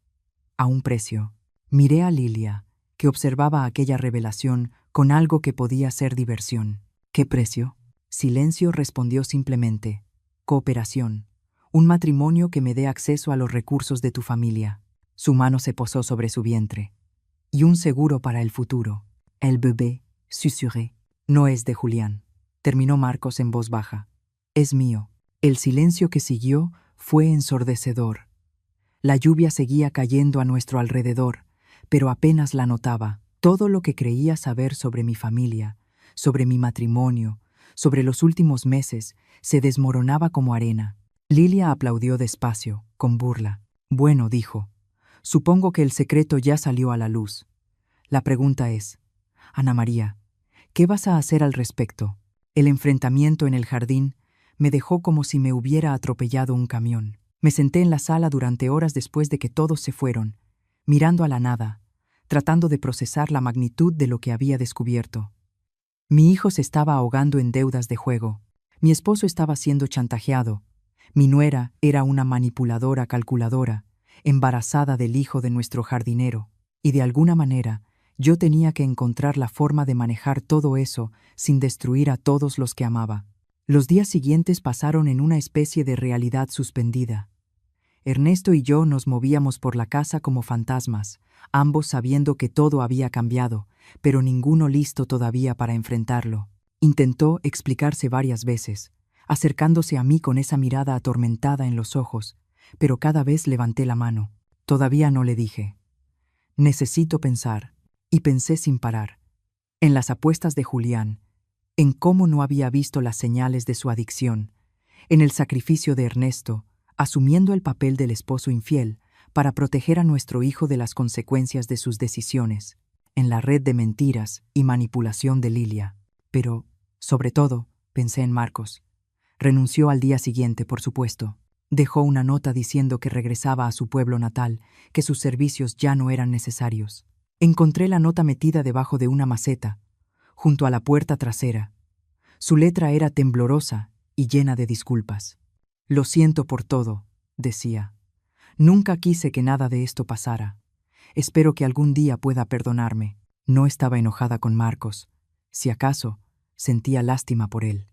a un precio». Miré a Lilia, que observaba aquella revelación con algo que podía ser diversión. «¿Qué precio?». Silencio, respondió simplemente. «Cooperación. Un matrimonio que me dé acceso a los recursos de tu familia». Su mano se posó sobre su vientre. «Y un seguro para el futuro». «El bebé», susurré. «No es de Julián», terminó Marcos en voz baja. «Es mío». El silencio que siguió fue ensordecedor. La lluvia seguía cayendo a nuestro alrededor, pero apenas la notaba. Todo lo que creía saber sobre mi familia, sobre mi matrimonio, sobre los últimos meses, se desmoronaba como arena. Lilia aplaudió despacio, con burla. «Bueno», dijo, «supongo que el secreto ya salió a la luz. La pregunta es, Ana María, ¿qué vas a hacer al respecto?». El enfrentamiento en el jardín me dejó como si me hubiera atropellado un camión. Me senté en la sala durante horas después de que todos se fueron, mirando a la nada, tratando de procesar la magnitud de lo que había descubierto. Mi hijo se estaba ahogando en deudas de juego. Mi esposo estaba siendo chantajeado. Mi nuera era una manipuladora calculadora, embarazada del hijo de nuestro jardinero, y de alguna manera yo tenía que encontrar la forma de manejar todo eso sin destruir a todos los que amaba. Los días siguientes pasaron en una especie de realidad suspendida. Ernesto y yo nos movíamos por la casa como fantasmas, ambos sabiendo que todo había cambiado, pero ninguno listo todavía para enfrentarlo. Intentó explicarse varias veces, acercándose a mí con esa mirada atormentada en los ojos, pero cada vez levanté la mano. Todavía no le dije. Necesito pensar, y pensé sin parar. En las apuestas de Julián, en cómo no había visto las señales de su adicción, en el sacrificio de Ernesto, asumiendo el papel del esposo infiel para proteger a nuestro hijo de las consecuencias de sus decisiones, en la red de mentiras y manipulación de Lilia. Pero, sobre todo, pensé en Marcos. Renunció al día siguiente, por supuesto. Dejó una nota diciendo que regresaba a su pueblo natal, que sus servicios ya no eran necesarios. Encontré la nota metida debajo de una maceta, junto a la puerta trasera. Su letra era temblorosa y llena de disculpas. Lo siento por todo, decía. Nunca quise que nada de esto pasara. Espero que algún día pueda perdonarme. No estaba enojada con Marcos. Si acaso, sentía lástima por él.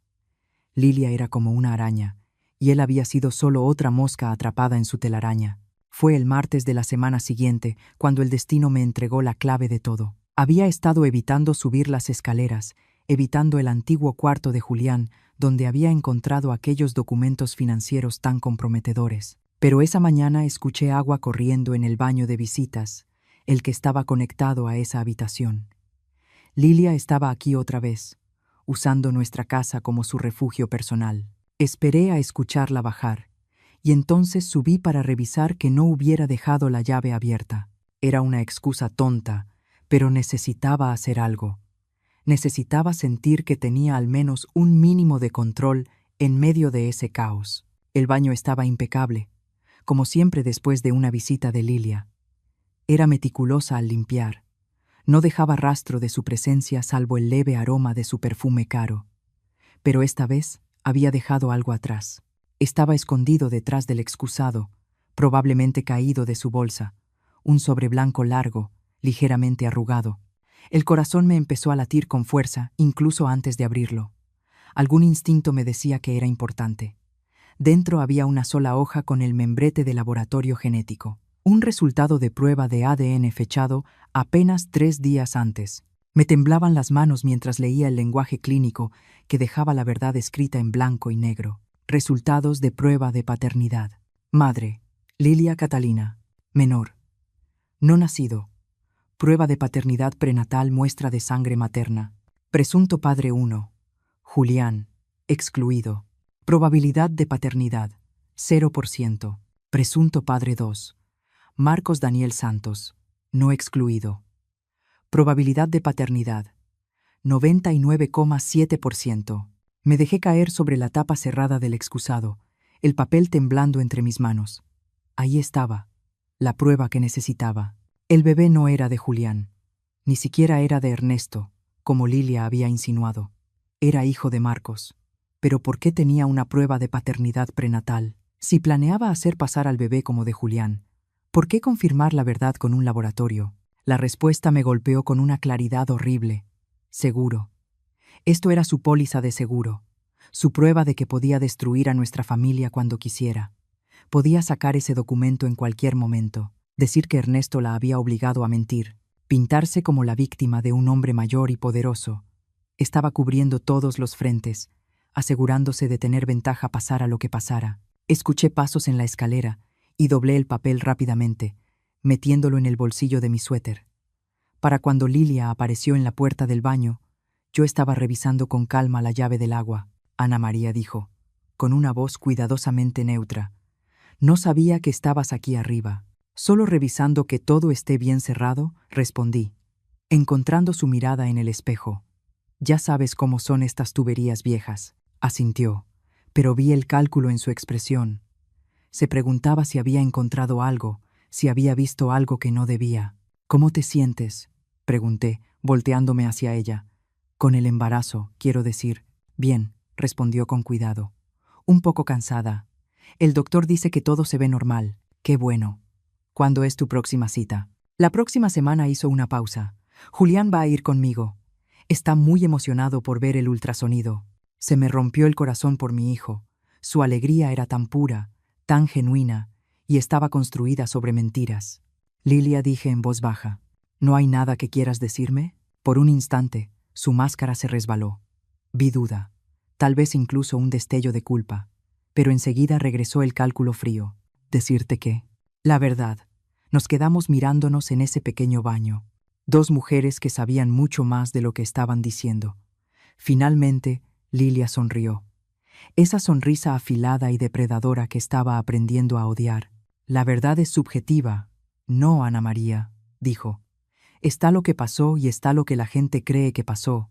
Lilia era como una araña, y él había sido solo otra mosca atrapada en su telaraña. Fue el martes de la semana siguiente cuando el destino me entregó la clave de todo. Había estado evitando subir las escaleras, evitando el antiguo cuarto de Julián, donde había encontrado aquellos documentos financieros tan comprometedores. Pero esa mañana escuché agua corriendo en el baño de visitas, el que estaba conectado a esa habitación. Lilia estaba aquí otra vez, usando nuestra casa como su refugio personal. Esperé a escucharla bajar, y entonces subí para revisar que no hubiera dejado la llave abierta. Era una excusa tonta, pero necesitaba hacer algo. Necesitaba sentir que tenía al menos un mínimo de control en medio de ese caos. El baño estaba impecable, como siempre después de una visita de Lilia. Era meticulosa al limpiar. No dejaba rastro de su presencia salvo el leve aroma de su perfume caro. Pero esta vez había dejado algo atrás. Estaba escondido detrás del excusado, probablemente caído de su bolsa, un sobre blanco largo, ligeramente arrugado. El corazón me empezó a latir con fuerza, incluso antes de abrirlo. Algún instinto me decía que era importante. Dentro había una sola hoja con el membrete de laboratorio genético, un resultado de prueba de ADN fechado apenas 3 días antes. Me temblaban las manos mientras leía el lenguaje clínico que dejaba la verdad escrita en blanco y negro. Resultados de prueba de paternidad. Madre, Lilia Catalina. Menor. No nacido. Prueba de paternidad prenatal, muestra de sangre materna. Presunto padre 1. Julián. Excluido. Probabilidad de paternidad. 0%. Presunto padre 2. Marcos Daniel Santos. No excluido. Probabilidad de paternidad. 99,7%. Me dejé caer sobre la tapa cerrada del excusado, el papel temblando entre mis manos. Ahí estaba, la prueba que necesitaba. El bebé no era de Julián, ni siquiera era de Ernesto, como Lilia había insinuado. Era hijo de Marcos. Pero ¿por qué tenía una prueba de paternidad prenatal? Si planeaba hacer pasar al bebé como de Julián, ¿por qué confirmar la verdad con un laboratorio? La respuesta me golpeó con una claridad horrible. Seguro. Esto era su póliza de seguro, su prueba de que podía destruir a nuestra familia cuando quisiera. Podía sacar ese documento en cualquier momento, decir que Ernesto la había obligado a mentir, pintarse como la víctima de un hombre mayor y poderoso. Estaba cubriendo todos los frentes, asegurándose de tener ventaja pasara lo que pasara. Escuché pasos en la escalera y doblé el papel rápidamente, metiéndolo en el bolsillo de mi suéter. Para cuando Lilia apareció en la puerta del baño, yo estaba revisando con calma la llave del agua. Ana María dijo, con una voz cuidadosamente neutra. No sabía que estabas aquí arriba. Solo revisando que todo esté bien cerrado, respondí, encontrando su mirada en el espejo. Ya sabes cómo son estas tuberías viejas. Asintió, pero vi el cálculo en su expresión. Se preguntaba si había encontrado algo, si había visto algo que no debía. ¿Cómo te sientes?, pregunté, volteándome hacia ella. Con el embarazo, quiero decir. Bien, respondió con cuidado. Un poco cansada. El doctor dice que todo se ve normal. Qué bueno. ¿Cuándo es tu próxima cita? La próxima semana. Hizo una pausa. Julián va a ir conmigo. Está muy emocionado por ver el ultrasonido. Se me rompió el corazón por mi hijo. Su alegría era tan pura, tan genuina, y estaba construida sobre mentiras. Lilia, dije en voz baja. ¿No hay nada que quieras decirme? Por un instante, su máscara se resbaló. Vi duda, tal vez incluso un destello de culpa, pero enseguida regresó el cálculo frío. ¿Decirte qué? La verdad. Nos quedamos mirándonos en ese pequeño baño. Dos mujeres que sabían mucho más de lo que estaban diciendo. Finalmente, Lilia sonrió. Esa sonrisa afilada y depredadora que estaba aprendiendo a odiar. La verdad es subjetiva. No, Ana María, dijo. Está lo que pasó y está lo que la gente cree que pasó.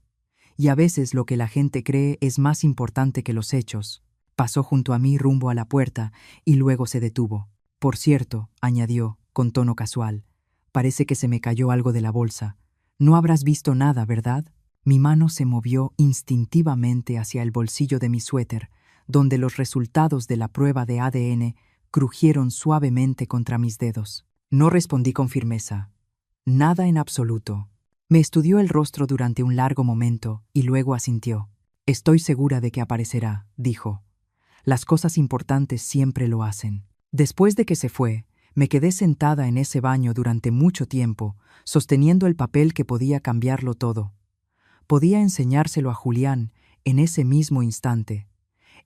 Y a veces lo que la gente cree es más importante que los hechos. Pasó junto a mí rumbo a la puerta y luego se detuvo. Por cierto, añadió, con tono casual, parece que se me cayó algo de la bolsa. No habrás visto nada, ¿verdad? Mi mano se movió instintivamente hacia el bolsillo de mi suéter, donde los resultados de la prueba de ADN crujieron suavemente contra mis dedos. No respondí con firmeza. Nada en absoluto. Me estudió el rostro durante un largo momento y luego asintió. Estoy segura de que aparecerá, dijo. Las cosas importantes siempre lo hacen. Después de que se fue, me quedé sentada en ese baño durante mucho tiempo, sosteniendo el papel que podía cambiarlo todo. Podía enseñárselo a Julián en ese mismo instante,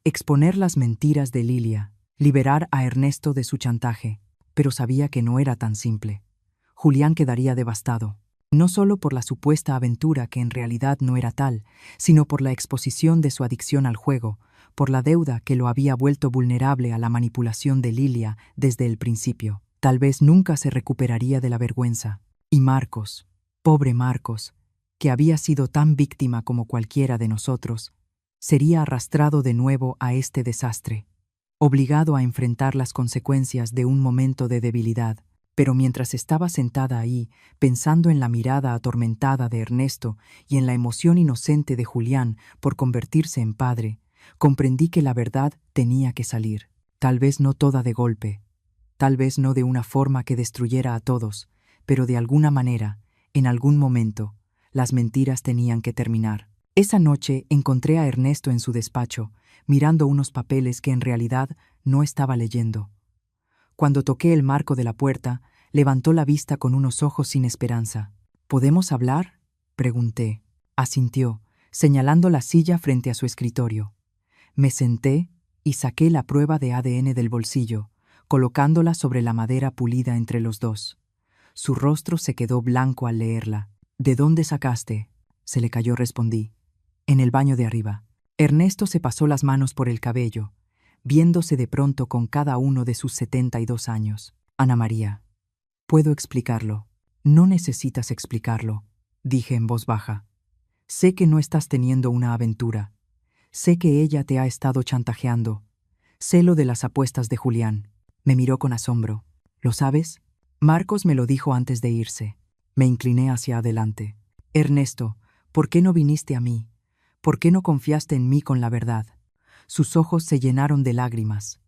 exponer las mentiras de Lilia, liberar a Ernesto de su chantaje, pero sabía que no era tan simple. Julián quedaría devastado, no solo por la supuesta aventura que en realidad no era tal, sino por la exposición de su adicción al juego, por la deuda que lo había vuelto vulnerable a la manipulación de Lilia desde el principio. Tal vez nunca se recuperaría de la vergüenza. Y Marcos, pobre Marcos, que había sido tan víctima como cualquiera de nosotros, sería arrastrado de nuevo a este desastre, obligado a enfrentar las consecuencias de un momento de debilidad. Pero mientras estaba sentada ahí, pensando en la mirada atormentada de Ernesto y en la emoción inocente de Julián por convertirse en padre, comprendí que la verdad tenía que salir. Tal vez no toda de golpe, tal vez no de una forma que destruyera a todos, pero de alguna manera, en algún momento, las mentiras tenían que terminar. Esa noche encontré a Ernesto en su despacho, mirando unos papeles que en realidad no estaba leyendo. Cuando toqué el marco de la puerta, levantó la vista con unos ojos sin esperanza. ¿Podemos hablar?, pregunté. Asintió, señalando la silla frente a su escritorio. Me senté y saqué la prueba de ADN del bolsillo, colocándola sobre la madera pulida entre los dos. Su rostro se quedó blanco al leerla. ¿De dónde sacaste? Se le cayó, respondí. En el baño de arriba. Ernesto se pasó las manos por el cabello, viéndose de pronto con cada uno de sus 72 años. Ana María, puedo explicarlo. No necesitas explicarlo, dije en voz baja. Sé que no estás teniendo una aventura. Sé que ella te ha estado chantajeando. Sé lo de las apuestas de Julián. Me miró con asombro. ¿Lo sabes? Marcos me lo dijo antes de irse. Me incliné hacia adelante. Ernesto, ¿por qué no viniste a mí? ¿Por qué no confiaste en mí con la verdad? Sus ojos se llenaron de lágrimas.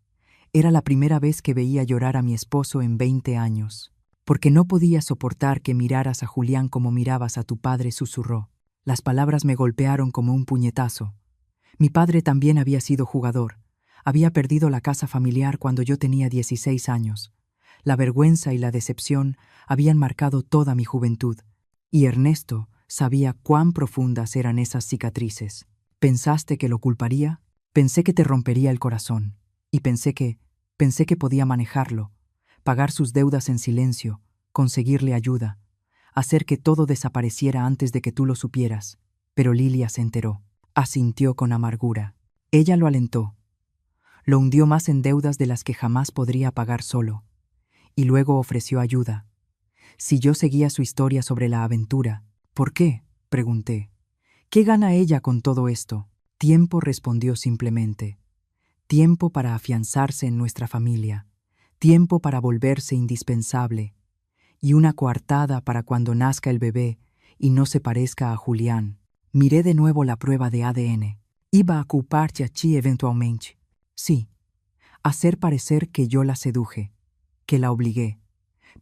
Era la primera vez que veía llorar a mi esposo en 20 años. Porque no podía soportar que miraras a Julián como mirabas a tu padre, susurró. Las palabras me golpearon como un puñetazo. Mi padre también había sido jugador. Había perdido la casa familiar cuando yo tenía 16 años. La vergüenza y la decepción habían marcado toda mi juventud. Y Ernesto sabía cuán profundas eran esas cicatrices. ¿Pensaste que lo culparía? Pensé que te rompería el corazón. Y pensé que podía manejarlo, pagar sus deudas en silencio, conseguirle ayuda, hacer que todo desapareciera antes de que tú lo supieras. Pero Lilia se enteró. Asintió con amargura. Ella lo alentó. Lo hundió más en deudas de las que jamás podría pagar solo. Y luego ofreció ayuda. Si yo seguía su historia sobre la aventura, ¿por qué?, pregunté. ¿Qué gana ella con todo esto? Tiempo, respondió simplemente. Tiempo para afianzarse en nuestra familia. Tiempo para volverse indispensable. Y una coartada para cuando nazca el bebé y no se parezca a Julián. Miré de nuevo la prueba de ADN. ¿Iba a culparte a ti eventualmente? Sí. hacer parecer que yo la seduje, que la obligué,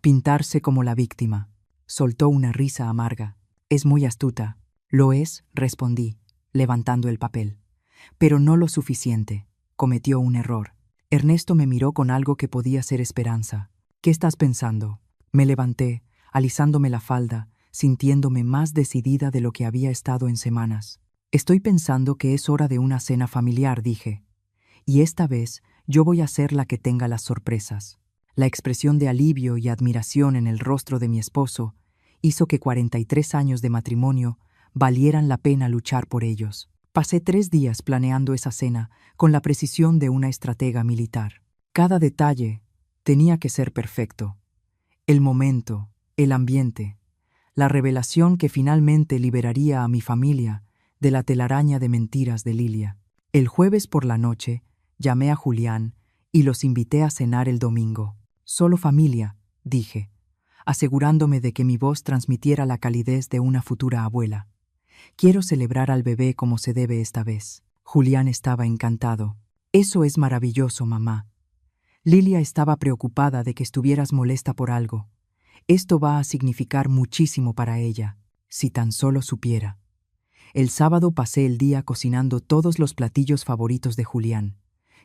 pintarse como la víctima. Soltó una risa amarga. Es muy astuta. Lo es, respondí, levantando el papel. Pero no lo suficiente. Cometió un error. Ernesto me miró con algo que podía ser esperanza. ¿Qué estás pensando? Me levanté, alisándome la falda, sintiéndome más decidida de lo que había estado en semanas. Estoy pensando que es hora de una cena familiar, dije. Y esta vez yo voy a ser la que tenga las sorpresas. La expresión de alivio y admiración en el rostro de mi esposo hizo que 43 años de matrimonio valieran la pena luchar por ellos. Pasé 3 días planeando esa cena con la precisión de una estratega militar. Cada detalle tenía que ser perfecto. El momento, el ambiente, la revelación que finalmente liberaría a mi familia de la telaraña de mentiras de Lilia. El jueves por la noche llamé a Julián y los invité a cenar el domingo. Solo familia, dije, asegurándome de que mi voz transmitiera la calidez de una futura abuela. Quiero celebrar al bebé como se debe esta vez. Julián estaba encantado. Eso es maravilloso, mamá. Lilia estaba preocupada de que estuvieras molesta por algo. Esto va a significar muchísimo para ella, si tan solo supiera. El sábado pasé el día cocinando todos los platillos favoritos de Julián.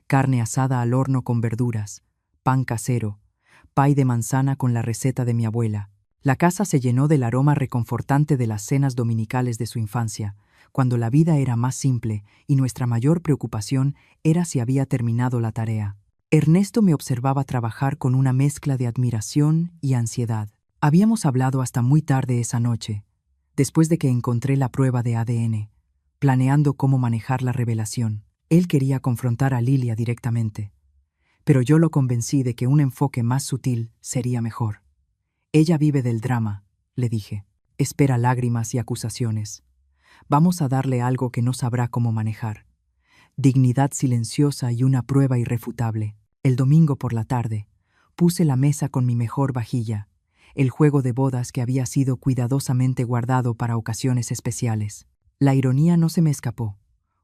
Carne asada al horno con verduras, pan casero, pay de manzana con la receta de mi abuela. La casa se llenó del aroma reconfortante de las cenas dominicales de su infancia, cuando la vida era más simple y nuestra mayor preocupación era si había terminado la tarea. Ernesto me observaba trabajar con una mezcla de admiración y ansiedad. Habíamos hablado hasta muy tarde esa noche, después de que encontré la prueba de ADN, planeando cómo manejar la revelación. Él quería confrontar a Lilia directamente, pero yo lo convencí de que un enfoque más sutil sería mejor. Ella vive del drama, le dije. Espera lágrimas y acusaciones. Vamos a darle algo que no sabrá cómo manejar. Dignidad silenciosa y una prueba irrefutable. El domingo por la tarde, puse la mesa con mi mejor vajilla, el juego de bodas que había sido cuidadosamente guardado para ocasiones especiales. La ironía no se me escapó.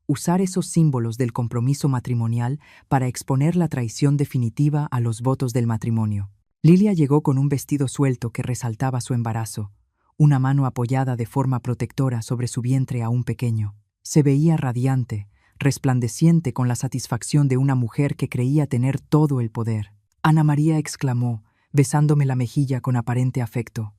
Usar esos símbolos del compromiso matrimonial para exponer la traición definitiva a los votos del matrimonio. Lilia llegó con un vestido suelto que resaltaba su embarazo, una mano apoyada de forma protectora sobre su vientre aún pequeño. Se veía radiante, resplandeciente con la satisfacción de una mujer que creía tener todo el poder. Ana María exclamó, besándome la mejilla con aparente afecto.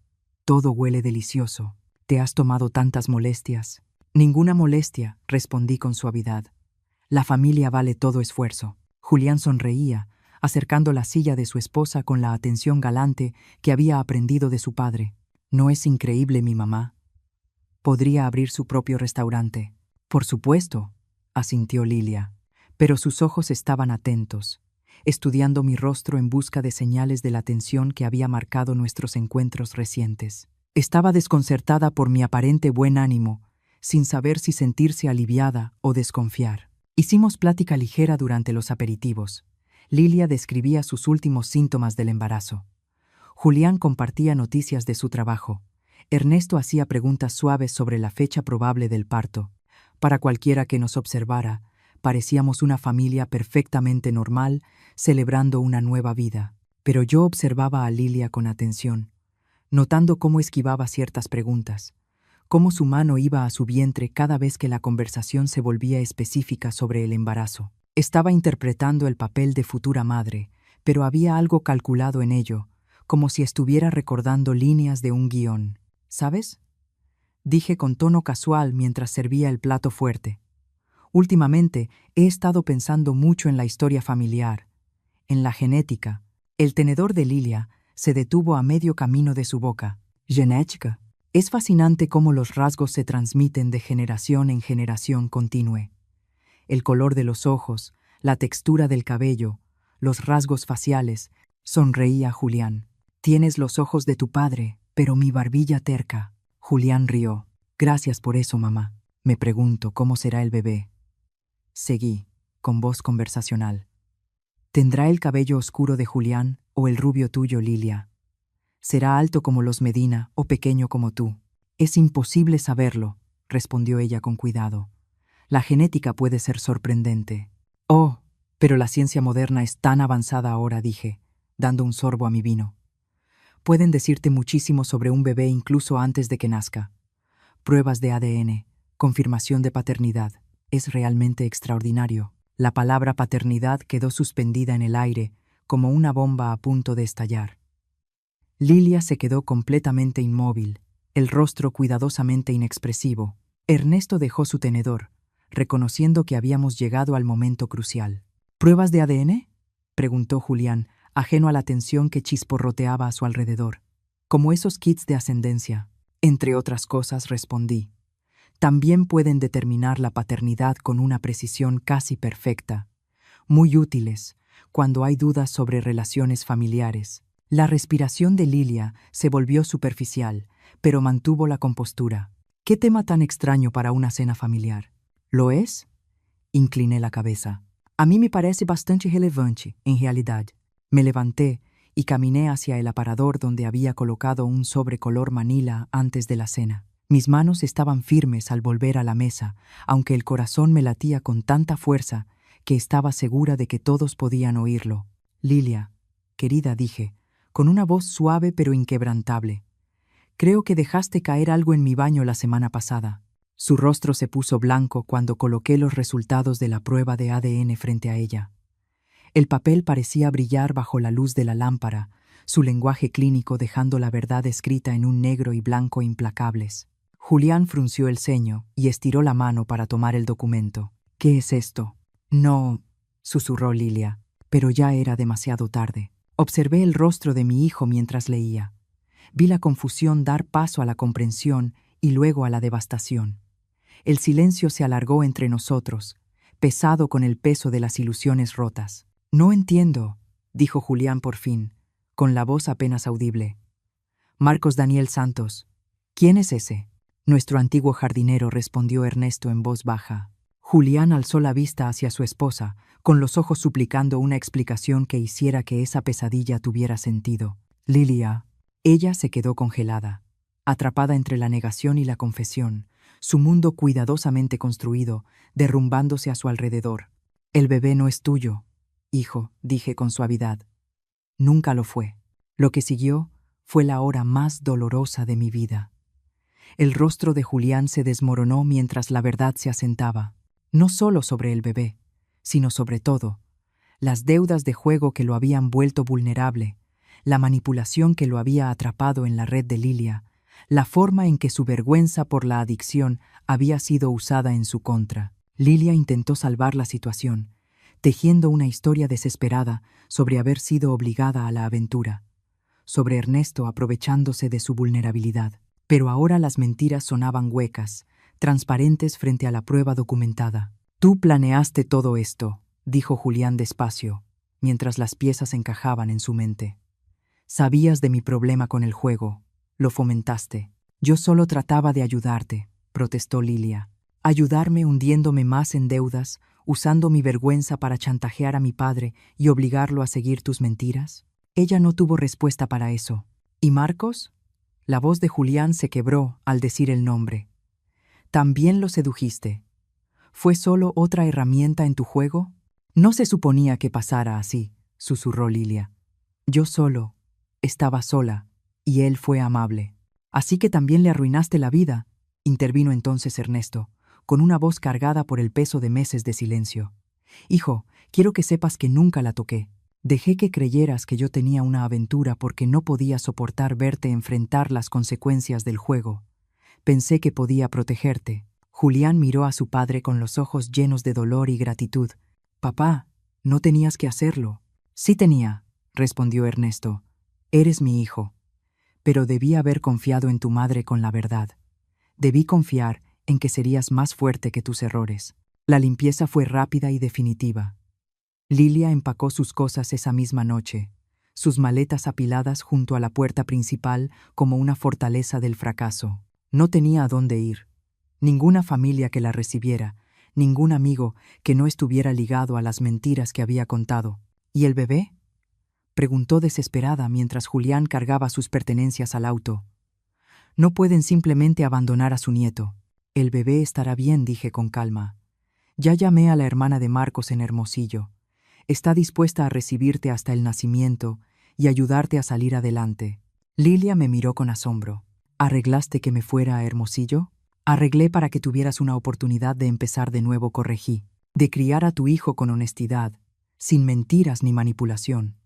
Todo huele delicioso. ¿Te has tomado tantas molestias? Ninguna molestia, respondí con suavidad. La familia vale todo esfuerzo. Julián sonreía, acercando la silla de su esposa con la atención galante que había aprendido de su padre. ¿No es increíble mi mamá? Podría abrir su propio restaurante. Por supuesto, asintió Lilia, pero sus ojos estaban atentos, estudiando mi rostro en busca de señales de la tensión que había marcado nuestros encuentros recientes. Estaba desconcertada por mi aparente buen ánimo, sin saber si sentirse aliviada o desconfiar. Hicimos plática ligera durante los aperitivos. Lilia describía sus últimos síntomas del embarazo. Julián compartía noticias de su trabajo. Ernesto hacía preguntas suaves sobre la fecha probable del parto. Para cualquiera que nos observara, parecíamos una familia perfectamente normal, celebrando una nueva vida. Pero yo observaba a Lilia con atención, notando cómo esquivaba ciertas preguntas, cómo su mano iba a su vientre cada vez que la conversación se volvía específica sobre el embarazo. Estaba interpretando el papel de futura madre, pero había algo calculado en ello, como si estuviera recordando líneas de un guión. ¿Sabes?, dije con tono casual mientras servía el plato fuerte. Últimamente he estado pensando mucho en la historia familiar, en la genética. El tenedor de Lilia se detuvo a medio camino de su boca. Genética. Es fascinante cómo los rasgos se transmiten de generación en generación continua. El color de los ojos, la textura del cabello, los rasgos faciales. Sonreía Julián. Tienes los ojos de tu padre, pero mi barbilla terca. Julián rió. Gracias por eso, mamá. Me pregunto cómo será el bebé. Seguí, con voz conversacional. ¿Tendrá el cabello oscuro de Julián o el rubio tuyo, Lilia? ¿Será alto como los Medina o pequeño como tú? Es imposible saberlo, respondió ella con cuidado. La genética puede ser sorprendente. Oh, Pero la ciencia moderna es tan avanzada ahora, dije, dando un sorbo a mi vino. Pueden decirte muchísimo sobre un bebé incluso antes de que nazca. Pruebas de ADN, confirmación de paternidad. Es realmente extraordinario. La palabra paternidad quedó suspendida en el aire, como una bomba a punto de estallar. Lilia se quedó completamente inmóvil, el rostro cuidadosamente inexpresivo. Ernesto dejó su tenedor, reconociendo que habíamos llegado al momento crucial. ¿Pruebas de ADN? Preguntó Julián, ajeno a la tensión que chisporroteaba a su alrededor. Como esos kits de ascendencia. Entre otras cosas, respondí. También pueden determinar la paternidad con una precisión casi perfecta. Muy útiles cuando hay dudas sobre relaciones familiares. La respiración de Lilia se volvió superficial, pero mantuvo la compostura. ¿Qué tema tan extraño para una cena familiar? ¿Lo es? Incliné la cabeza. A mí me parece bastante relevante, en realidad. Me levanté y caminé hacia el aparador donde había colocado un sobre color manila antes de la cena. Mis manos estaban firmes al volver a la mesa, aunque el corazón me latía con tanta fuerza que estaba segura de que todos podían oírlo. Lilia, querida, dije, con una voz suave pero inquebrantable. Creo que dejaste caer algo en mi baño la semana pasada. Su rostro se puso blanco cuando coloqué los resultados de la prueba de ADN frente a ella. El papel parecía brillar bajo la luz de la lámpara, su lenguaje clínico dejando la verdad escrita en un negro y blanco implacables. Julián frunció el ceño y estiró la mano para tomar el documento. ¿Qué es esto? No, susurró Lilia, pero ya era demasiado tarde. Observé el rostro de mi hijo mientras leía. Vi la confusión dar paso a la comprensión y luego a la devastación. El silencio se alargó entre nosotros, pesado con el peso de las ilusiones rotas. No entiendo, dijo Julián por fin, con la voz apenas audible. Marcos Daniel Santos. ¿Quién es ese? Nuestro antiguo jardinero, respondió Ernesto en voz baja. Julián alzó la vista hacia su esposa, con los ojos suplicando una explicación que hiciera que esa pesadilla tuviera sentido. Lilia. Ella se quedó congelada, atrapada entre la negación y la confesión, su mundo cuidadosamente construido, derrumbándose a su alrededor. El bebé no es tuyo, hijo, dije con suavidad. Nunca lo fue. Lo que siguió fue la hora más dolorosa de mi vida. El rostro de Julián se desmoronó mientras la verdad se asentaba, no solo sobre el bebé, sino sobre todo, las deudas de juego que lo habían vuelto vulnerable, la manipulación que lo había atrapado en la red de Lilia, la forma en que su vergüenza por la adicción había sido usada en su contra. Lilia intentó salvar la situación, tejiendo una historia desesperada sobre haber sido obligada a la aventura, sobre Ernesto aprovechándose de su vulnerabilidad. Pero ahora las mentiras sonaban huecas, transparentes frente a la prueba documentada. Tú planeaste todo esto, dijo Julián despacio, mientras las piezas encajaban en su mente. Sabías de mi problema con el juego, lo fomentaste. Yo solo trataba de ayudarte, protestó Lilia. Ayudarme hundiéndome más en deudas, usando mi vergüenza para chantajear a mi padre y obligarlo a seguir tus mentiras. Ella no tuvo respuesta para eso. ¿Y Marcos? La voz de Julián se quebró al decir el nombre. ¿También lo sedujiste? ¿Fue solo otra herramienta en tu juego? No se suponía que pasara así, susurró Lilia. Yo solo estaba sola, y él fue amable. Así que también le arruinaste la vida, intervino entonces Ernesto, con una voz cargada por el peso de meses de silencio. Hijo, quiero que sepas que nunca la toqué. Dejé que creyeras que yo tenía una aventura porque no podía soportar verte enfrentar las consecuencias del juego. Pensé que podía protegerte. Julián miró a su padre con los ojos llenos de dolor y gratitud. Papá, no tenías que hacerlo. Sí tenía, respondió Ernesto. Eres mi hijo. Pero debí haber confiado en tu madre con la verdad. Debí confiar en que serías más fuerte que tus errores. La limpieza fue rápida y definitiva. Lilia empacó sus cosas esa misma noche, sus maletas apiladas junto a la puerta principal como una fortaleza del fracaso. No tenía a dónde ir. Ninguna familia que la recibiera, ningún amigo que no estuviera ligado a las mentiras que había contado. ¿Y el bebé? Preguntó desesperada mientras Julián cargaba sus pertenencias al auto. No pueden simplemente abandonar a su nieto. El bebé estará bien, dije con calma. Ya llamé a la hermana de Marcos en Hermosillo. Está dispuesta a recibirte hasta el nacimiento y ayudarte a salir adelante. Lilia me miró con asombro. ¿Arreglaste que me fuera a Hermosillo? Arreglé para que tuvieras una oportunidad de empezar de nuevo, corregí. De criar a tu hijo con honestidad, sin mentiras ni manipulación.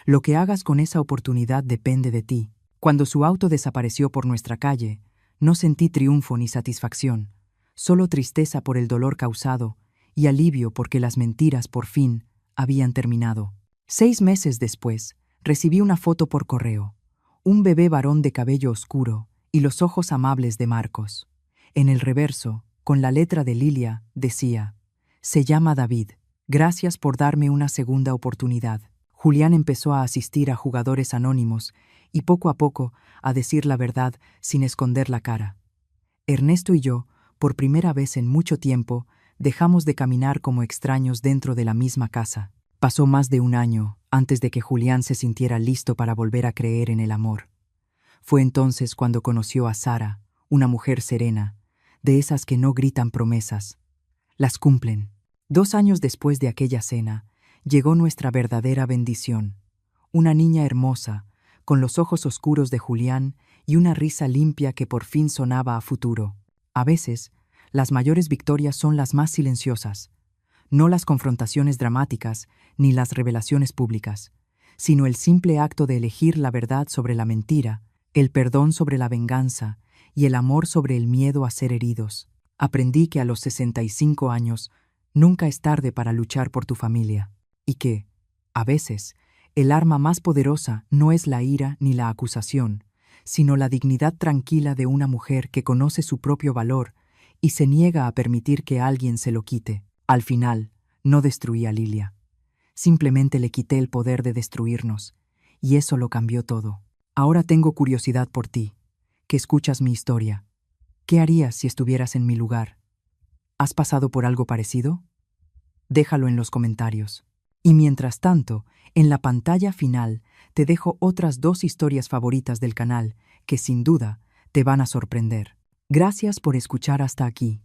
Lo que hagas con esa oportunidad depende de ti. Cuando su auto desapareció por nuestra calle, no sentí triunfo ni satisfacción, solo tristeza por el dolor causado y alivio porque las mentiras, por fin, habían terminado. 6 meses después, recibí una foto por correo. Un bebé varón de cabello oscuro y los ojos amables de Marcos. En el reverso, con la letra de Lilia, decía: «Se llama David. Gracias por darme una segunda oportunidad». Julián empezó a asistir a Jugadores Anónimos y poco a poco a decir la verdad sin esconder la cara. Ernesto y yo, por primera vez en mucho tiempo, dejamos de caminar como extraños dentro de la misma casa. Pasó más de un año antes de que Julián se sintiera listo para volver a creer en el amor. Fue entonces cuando conoció a Sara, una mujer serena, de esas que no gritan promesas, las cumplen. 2 años después de aquella cena, llegó nuestra verdadera bendición. Una niña hermosa, con los ojos oscuros de Julián y una risa limpia que por fin sonaba a futuro. A veces, las mayores victorias son las más silenciosas, no las confrontaciones dramáticas ni las revelaciones públicas, sino el simple acto de elegir la verdad sobre la mentira, el perdón sobre la venganza y el amor sobre el miedo a ser heridos. Aprendí que a los 65 años nunca es tarde para luchar por tu familia y que, a veces, el arma más poderosa no es la ira ni la acusación, sino la dignidad tranquila de una mujer que conoce su propio valor y se niega a permitir que alguien se lo quite. Al final, no destruí a Lilia. Simplemente le quité el poder de destruirnos, y eso lo cambió todo. Ahora tengo curiosidad por ti, que escuchas mi historia. ¿Qué harías si estuvieras en mi lugar? ¿Has pasado por algo parecido? Déjalo en los comentarios. Y mientras tanto, en la pantalla final te dejo otras 2 historias favoritas del canal que sin duda te van a sorprender. Gracias por escuchar hasta aquí.